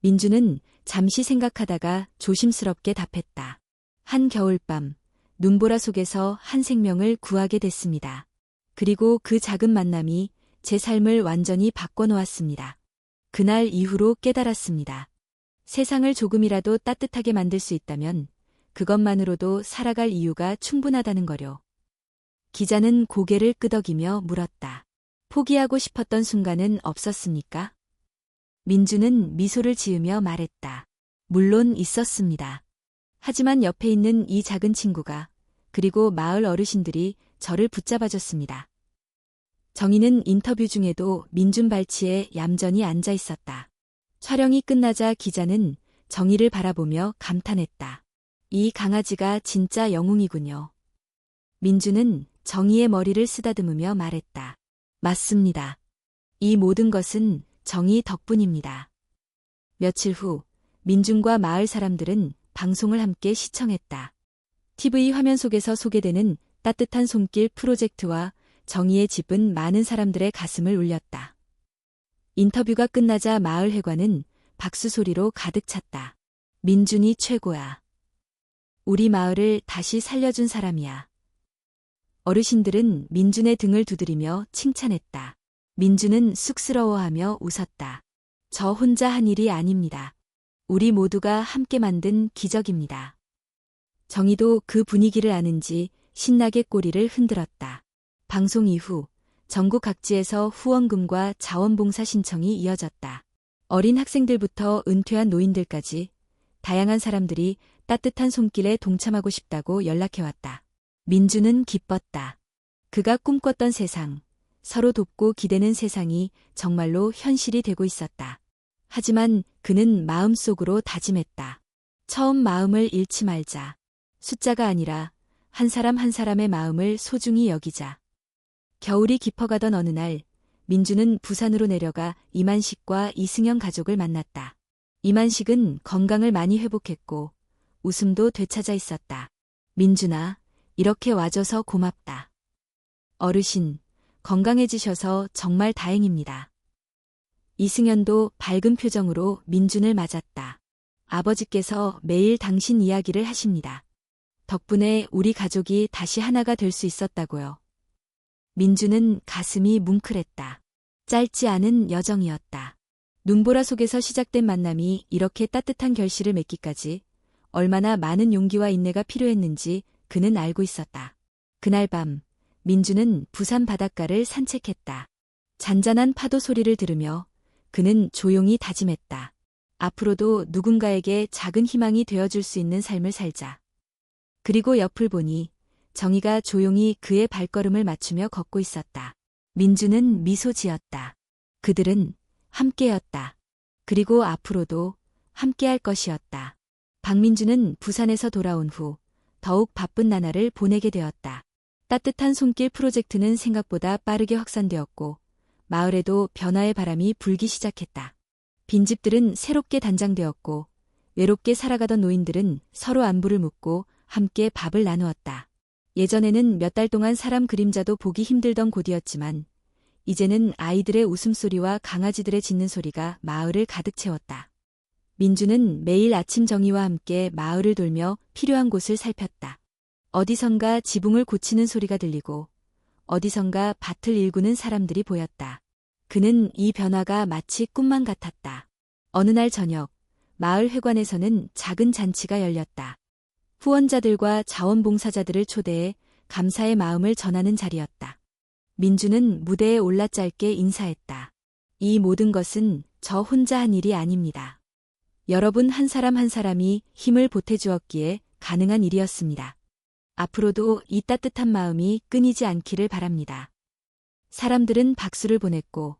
민준은 잠시 생각하다가 조심스럽게 답했다. 한 겨울밤, 눈보라 속에서 한 생명을 구하게 됐습니다. 그리고 그 작은 만남이 제 삶을 완전히 바꿔놓았습니다. 그날 이후로 깨달았습니다. 세상을 조금이라도 따뜻하게 만들 수 있다면 그것만으로도 살아갈 이유가 충분하다는 거요. 기자는 고개를 끄덕이며 물었다. 포기하고 싶었던 순간은 없었습니까? 민준은 미소를 지으며 말했다. 물론 있었습니다. 하지만 옆에 있는 이 작은 친구가 그리고 마을 어르신들이 저를 붙잡아줬습니다. 정희는 인터뷰 중에도 민준 발치에 얌전히 앉아 있었다. 촬영이 끝나자 기자는 정희를 바라보며 감탄했다. 이 강아지가 진짜 영웅이군요. 민준은 정희의 머리를 쓰다듬으며 말했다. 맞습니다. 이 모든 것은 정희 덕분입니다. 며칠 후 민준과 마을 사람들은 방송을 함께 시청했다. TV 화면 속에서 소개되는 따뜻한 손길 프로젝트와 정희의 집은 많은 사람들의 가슴을 울렸다. 인터뷰가 끝나자 마을 회관은 박수 소리로 가득 찼다. 민준이 최고야. 우리 마을을 다시 살려준 사람이야. 어르신들은 민준의 등을 두드리며 칭찬했다. 민준은 쑥스러워하며 웃었다. 저 혼자 한 일이 아닙니다. 우리 모두가 함께 만든 기적입니다. 정희도 그 분위기를 아는지 신나게 꼬리를 흔들었다. 방송 이후 전국 각지에서 후원금과 자원봉사 신청이 이어졌다. 어린 학생들부터 은퇴한 노인들까지 다양한 사람들이 따뜻한 손길에 동참하고 싶다고 연락해왔다. 민준은 기뻤다. 그가 꿈꿨던 세상, 서로 돕고 기대는 세상이 정말로 현실이 되고 있었다. 하지만 그는 마음속으로 다짐했다. 처음 마음을 잃지 말자. 숫자가 아니라 한 사람 한 사람의 마음을 소중히 여기자. 겨울이 깊어가던 어느 날, 민준은 부산으로 내려가 이만식과 이승현 가족을 만났다. 이만식은 건강을 많이 회복했고 웃음도 되찾아 있었다. 민준아, 이렇게 와줘서 고맙다. 어르신, 건강해지셔서 정말 다행입니다. 이승현도 밝은 표정으로 민준을 맞았다. 아버지께서 매일 당신 이야기를 하십니다. 덕분에 우리 가족이 다시 하나가 될 수 있었다고요. 민준은 가슴이 뭉클했다. 짧지 않은 여정이었다. 눈보라 속에서 시작된 만남이 이렇게 따뜻한 결실을 맺기까지 얼마나 많은 용기와 인내가 필요했는지 그는 알고 있었다. 그날 밤, 민준은 부산 바닷가를 산책했다. 잔잔한 파도 소리를 들으며 그는 조용히 다짐했다. 앞으로도 누군가에게 작은 희망이 되어줄 수 있는 삶을 살자. 그리고 옆을 보니 정희가 조용히 그의 발걸음을 맞추며 걷고 있었다. 민준은 미소 지었다. 그들은 함께였다. 그리고 앞으로도 함께할 것이었다. 박민준은 부산에서 돌아온 후 더욱 바쁜 나날을 보내게 되었다. 따뜻한 손길 프로젝트는 생각보다 빠르게 확산되었고 마을에도 변화의 바람이 불기 시작했다. 빈집들은 새롭게 단장되었고 외롭게 살아가던 노인들은 서로 안부를 묻고 함께 밥을 나누었다. 예전에는 몇 달 동안 사람 그림자도 보기 힘들던 곳이었지만 이제는 아이들의 웃음소리와 강아지들의 짖는 소리가 마을을 가득 채웠다. 민준은 매일 아침 정희와 함께 마을을 돌며 필요한 곳을 살폈다. 어디선가 지붕을 고치는 소리가 들리고 어디선가 밭을 일구는 사람들이 보였다. 그는 이 변화가 마치 꿈만 같았다. 어느 날 저녁, 마을 회관에서는 작은 잔치가 열렸다. 후원자들과 자원봉사자들을 초대해 감사의 마음을 전하는 자리였다. 민준은 무대에 올라 짧게 인사했다. 이 모든 것은 저 혼자 한 일이 아닙니다. 여러분 한 사람 한 사람이 힘을 보태주었기에 가능한 일이었습니다. 앞으로도 이 따뜻한 마음이 끊이지 않기를 바랍니다. 사람들은 박수를 보냈고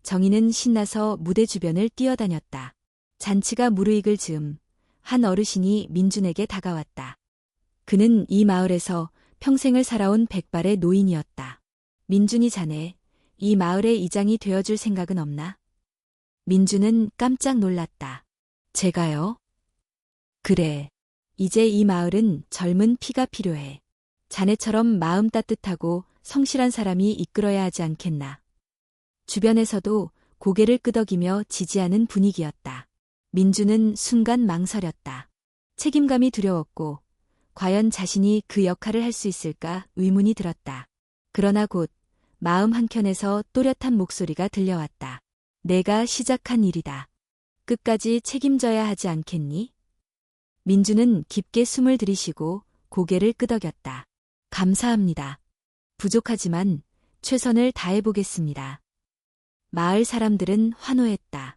정희는 신나서 무대 주변을 뛰어다녔다. 잔치가 무르익을 즈음 한 어르신이 민준에게 다가왔다. 그는 이 마을에서 평생을 살아온 백발의 노인이었다. 민준이 자네, 이 마을의 이장이 되어줄 생각은 없나? 민준은 깜짝 놀랐다. 제가요? 그래. 이제 이 마을은 젊은 피가 필요해. 자네처럼 마음 따뜻하고 성실한 사람이 이끌어야 하지 않겠나. 주변에서도 고개를 끄덕이며 지지하는 분위기였다. 민준은 순간 망설였다. 책임감이 두려웠고 과연 자신이 그 역할을 할 수 있을까 의문이 들었다. 그러나 곧 마음 한켠에서 또렷한 목소리가 들려왔다. 내가 시작한 일이다. 끝까지 책임져야 하지 않겠니? 민준은 깊게 숨을 들이쉬고 고개를 끄덕였다. 감사합니다. 부족하지만 최선을 다해보겠습니다. 마을 사람들은 환호했다.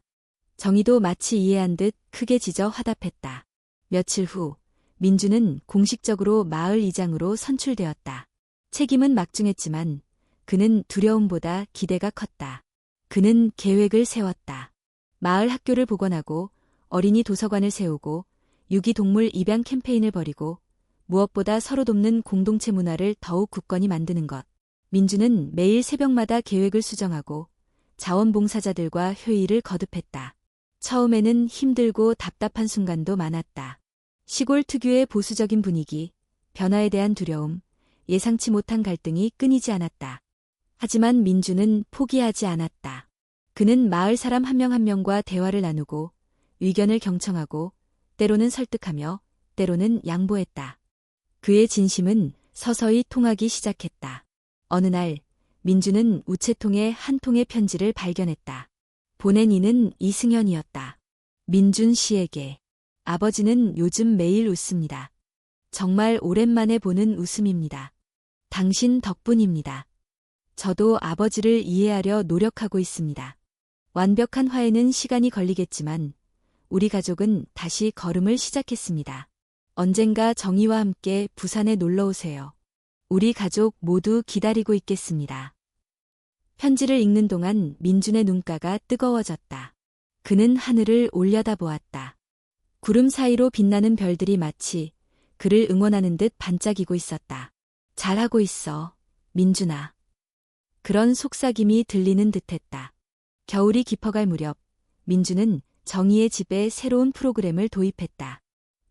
정희도 마치 이해한 듯 크게 짖어 화답했다. 며칠 후 민준은 공식적으로 마을 이장으로 선출되었다. 책임은 막중했지만 그는 두려움보다 기대가 컸다. 그는 계획을 세웠다. 마을 학교를 복원하고 어린이 도서관을 세우고 유기동물 입양 캠페인을 벌이고 무엇보다 서로 돕는 공동체 문화를 더욱 굳건히 만드는 것. 민준은 매일 새벽마다 계획을 수정하고 자원봉사자들과 회의를 거듭했다. 처음에는 힘들고 답답한 순간도 많았다. 시골 특유의 보수적인 분위기, 변화에 대한 두려움, 예상치 못한 갈등이 끊이지 않았다. 하지만 민준은 포기하지 않았다. 그는 마을 사람 한 명 한 명과 대화를 나누고 의견을 경청하고 때로는 설득하며 때로는 양보했다. 그의 진심은 서서히 통하기 시작했다. 어느 날 민준은 우체통에 한 통의 편지를 발견했다. 보낸 이는 이승현이었다. 민준 씨에게. 아버지는 요즘 매일 웃습니다. 정말 오랜만에 보는 웃음입니다. 당신 덕분입니다. 저도 아버지를 이해하려 노력하고 있습니다. 완벽한 화해는 시간이 걸리겠지만 우리 가족은 다시 걸음을 시작했습니다. 언젠가 정희와 함께 부산에 놀러 오세요. 우리 가족 모두 기다리고 있겠습니다. 편지를 읽는 동안 민준의 눈가가 뜨거워졌다. 그는 하늘을 올려다보았다. 구름 사이로 빛나는 별들이 마치 그를 응원하는 듯 반짝이고 있었다. 잘하고 있어, 민준아. 그런 속삭임이 들리는 듯했다. 겨울이 깊어갈 무렵 민준은 정희의 집에 새로운 프로그램을 도입했다.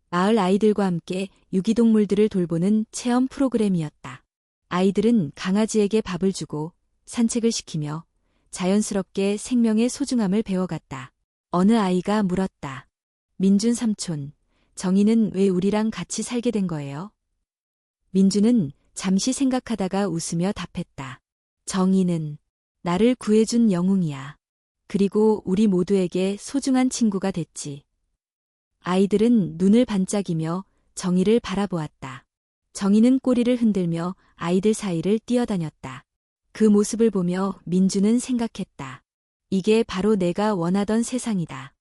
마을 아이들과 함께 유기동물들을 돌보는 체험 프로그램이었다. 아이들은 강아지에게 밥을 주고 산책을 시키며 자연스럽게 생명의 소중함을 배워갔다. 어느 아이가 물었다. 민준 삼촌, 정희는 왜 우리랑 같이 살게 된 거예요? 민준은 잠시 생각하다가 웃으며 답했다. 정희는 나를 구해준 영웅이야. 그리고 우리 모두에게 소중한 친구가 됐지. 아이들은 눈을 반짝이며 정희를 바라보았다. 정희는 꼬리를 흔들며 아이들 사이를 뛰어다녔다. 그 모습을 보며 민준은 생각했다. 이게 바로 내가 원하던 세상이다.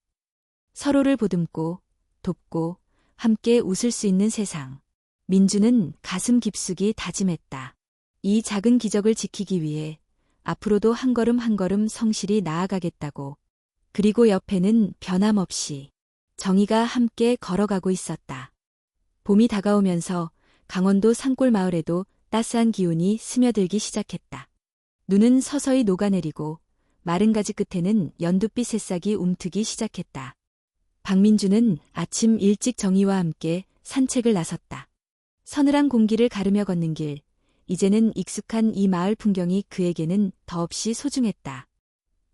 서로를 보듬고 돕고 함께 웃을 수 있는 세상. 민준은 가슴 깊숙이 다짐했다. 이 작은 기적을 지키기 위해 앞으로도 한 걸음 한 걸음 성실히 나아가겠다고. 그리고 옆에는 변함없이 정희가 함께 걸어가고 있었다. 봄이 다가오면서 강원도 산골 마을에도 따스한 기운이 스며들기 시작했다. 눈은 서서히 녹아내리고 마른 가지 끝에는 연두빛 새싹이 움트기 시작했다. 박민주는 아침 일찍 정희와 함께 산책을 나섰다. 서늘한 공기를 가르며 걷는 길, 이제는 익숙한 이 마을 풍경이 그에게는 더없이 소중했다.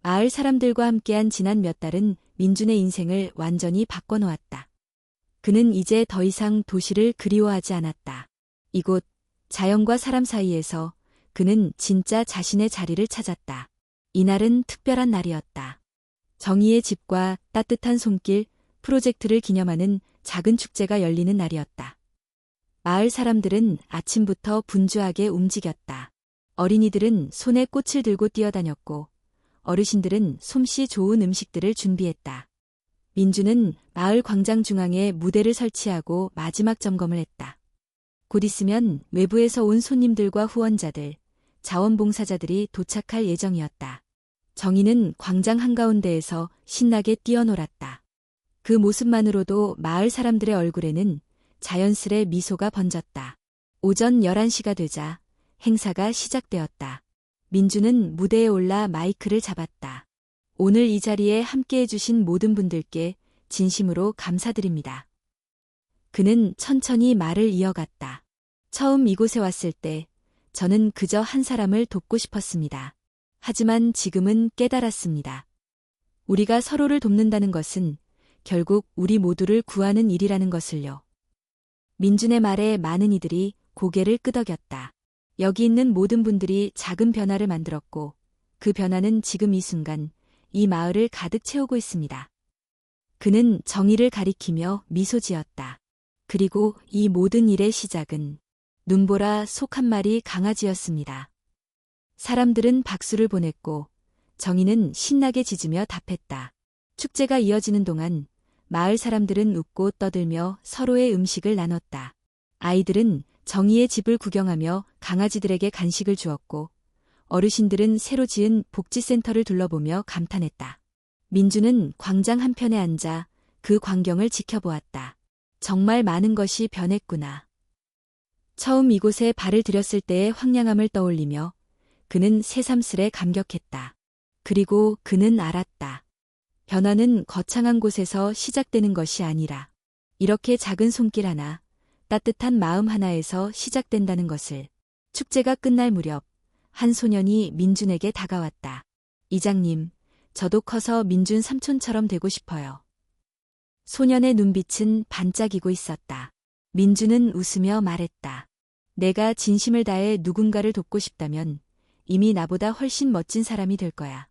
마을 사람들과 함께한 지난 몇 달은 민준의 인생을 완전히 바꿔놓았다. 그는 이제 더 이상 도시를 그리워하지 않았다. 이곳, 자연과 사람 사이에서 그는 진짜 자신의 자리를 찾았다. 이날은 특별한 날이었다. 정희의 집과 따뜻한 손길 프로젝트를 기념하는 작은 축제가 열리는 날이었다. 마을 사람들은 아침부터 분주하게 움직였다. 어린이들은 손에 꽃을 들고 뛰어다녔고 어르신들은 솜씨 좋은 음식들을 준비했다. 민주는 마을 광장 중앙에 무대를 설치하고 마지막 점검을 했다. 곧 있으면 외부에서 온 손님들과 후원자들, 자원봉사자들이 도착할 예정이었다. 정희는 광장 한가운데에서 신나게 뛰어놀았다. 그 모습만으로도 마을 사람들의 얼굴에는 자연스레 미소가 번졌다. 오전 11시가 되자 행사가 시작되었다. 민주는 무대에 올라 마이크를 잡았다. 오늘 이 자리에 함께해 주신 모든 분들께 진심으로 감사드립니다. 그는 천천히 말을 이어갔다. 처음 이곳에 왔을 때 저는 그저 한 사람을 돕고 싶었습니다. 하지만 지금은 깨달았습니다. 우리가 서로를 돕는다는 것은 결국 우리 모두를 구하는 일이라는 것을요. 민준의 말에 많은 이들이 고개를 끄덕였다. 여기 있는 모든 분들이 작은 변화를 만들었고 그 변화는 지금 이 순간 이 마을을 가득 채우고 있습니다. 그는 정의를 가리키며 미소 지었다. 그리고 이 모든 일의 시작은 눈보라 속 한 마리 강아지였습니다. 사람들은 박수를 보냈고 정의는 신나게 짖으며 답했다. 축제가 이어지는 동안 마을 사람들은 웃고 떠들며 서로의 음식을 나눴다. 아이들은 정의의 집을 구경하며 강아지들에게 간식을 주었고 어르신들은 새로 지은 복지센터를 둘러보며 감탄했다. 민주는 광장 한편에 앉아 그 광경을 지켜보았다. 정말 많은 것이 변했구나. 처음 이곳에 발을 들였을 때의 황량함을 떠올리며 그는 새삼스레 감격했다. 그리고 그는 알았다. 변화는 거창한 곳에서 시작되는 것이 아니라 이렇게 작은 손길 하나, 따뜻한 마음 하나에서 시작된다는 것을. 축제가 끝날 무렵 한 소년이 민준에게 다가왔다. 이장님, 저도 커서 민준 삼촌처럼 되고 싶어요. 소년의 눈빛은 반짝이고 있었다. 민준은 웃으며 말했다. 내가 진심을 다해 누군가를 돕고 싶다면 이미 나보다 훨씬 멋진 사람이 될 거야.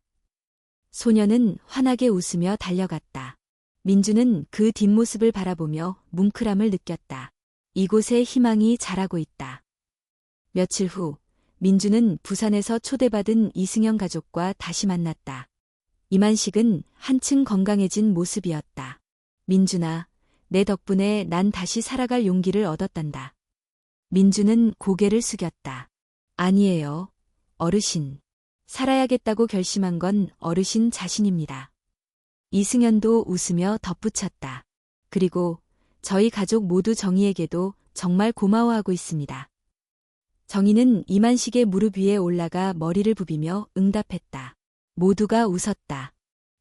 소년은 환하게 웃으며 달려갔다. 민준은 그 뒷모습을 바라보며 뭉클함을 느꼈다. 이곳에 희망이 자라고 있다. 며칠 후 민준은 부산에서 초대받은 이승현 가족과 다시 만났다. 이만식은 한층 건강해진 모습이었다. 민준아, 내 덕분에 난 다시 살아갈 용기를 얻었단다. 민준은 고개를 숙였다. 아니에요, 어르신. 살아야겠다고 결심한 건 어르신 자신입니다. 이승현도 웃으며 덧붙였다. 그리고 저희 가족 모두 정희에게도 정말 고마워하고 있습니다. 정희는 이만식의 무릎 위에 올라가 머리를 부비며 응답했다. 모두가 웃었다.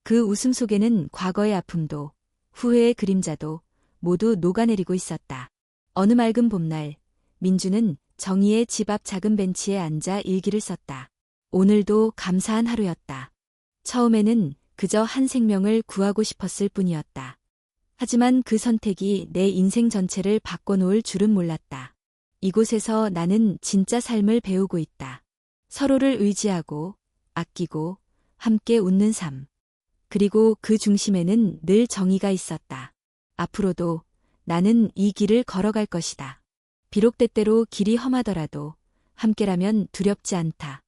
그 웃음 속에는 과거의 아픔도 후회의 그림자도 모두 녹아내리고 있었다. 어느 맑은 봄날 민주는 정희의 집 앞 작은 벤치에 앉아 일기를 썼다. 오늘도 감사한 하루였다. 처음에는 그저 한 생명을 구하고 싶었을 뿐이었다. 하지만 그 선택이 내 인생 전체를 바꿔놓을 줄은 몰랐다. 이곳에서 나는 진짜 삶을 배우고 있다. 서로를 의지하고, 아끼고, 함께 웃는 삶. 그리고 그 중심에는 늘 정의가 있었다. 앞으로도 나는 이 길을 걸어갈 것이다. 비록 때때로 길이 험하더라도 함께라면 두렵지 않다.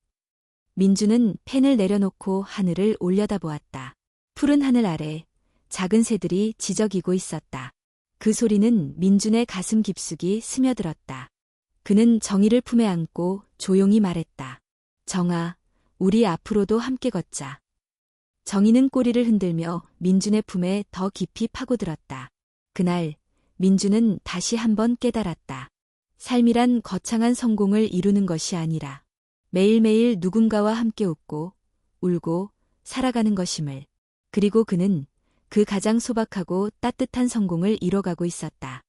민주는 펜을 내려놓고 하늘을 올려다보았다. 푸른 하늘 아래 작은 새들이 지저귀고 있었다. 그 소리는 민준의 가슴 깊숙이 스며들었다. 그는 정의를 품에 안고 조용히 말했다. 정아, 우리 앞으로도 함께 걷자. 정의는 꼬리를 흔들며 민준의 품에 더 깊이 파고들었다. 그날 민준은 다시 한번 깨달았다. 삶이란 거창한 성공을 이루는 것이 아니라 매일매일 누군가와 함께 웃고 울고 살아가는 것임을. 그리고 그는 그 가장 소박하고 따뜻한 성공을 이뤄가고 있었다.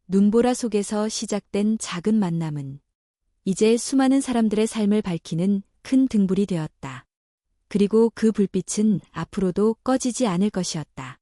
눈보라 속에서 시작된 작은 만남은 이제 수많은 사람들의 삶을 밝히는 큰 등불이 되었다. 그리고 그 불빛은 앞으로도 꺼지지 않을 것이었다.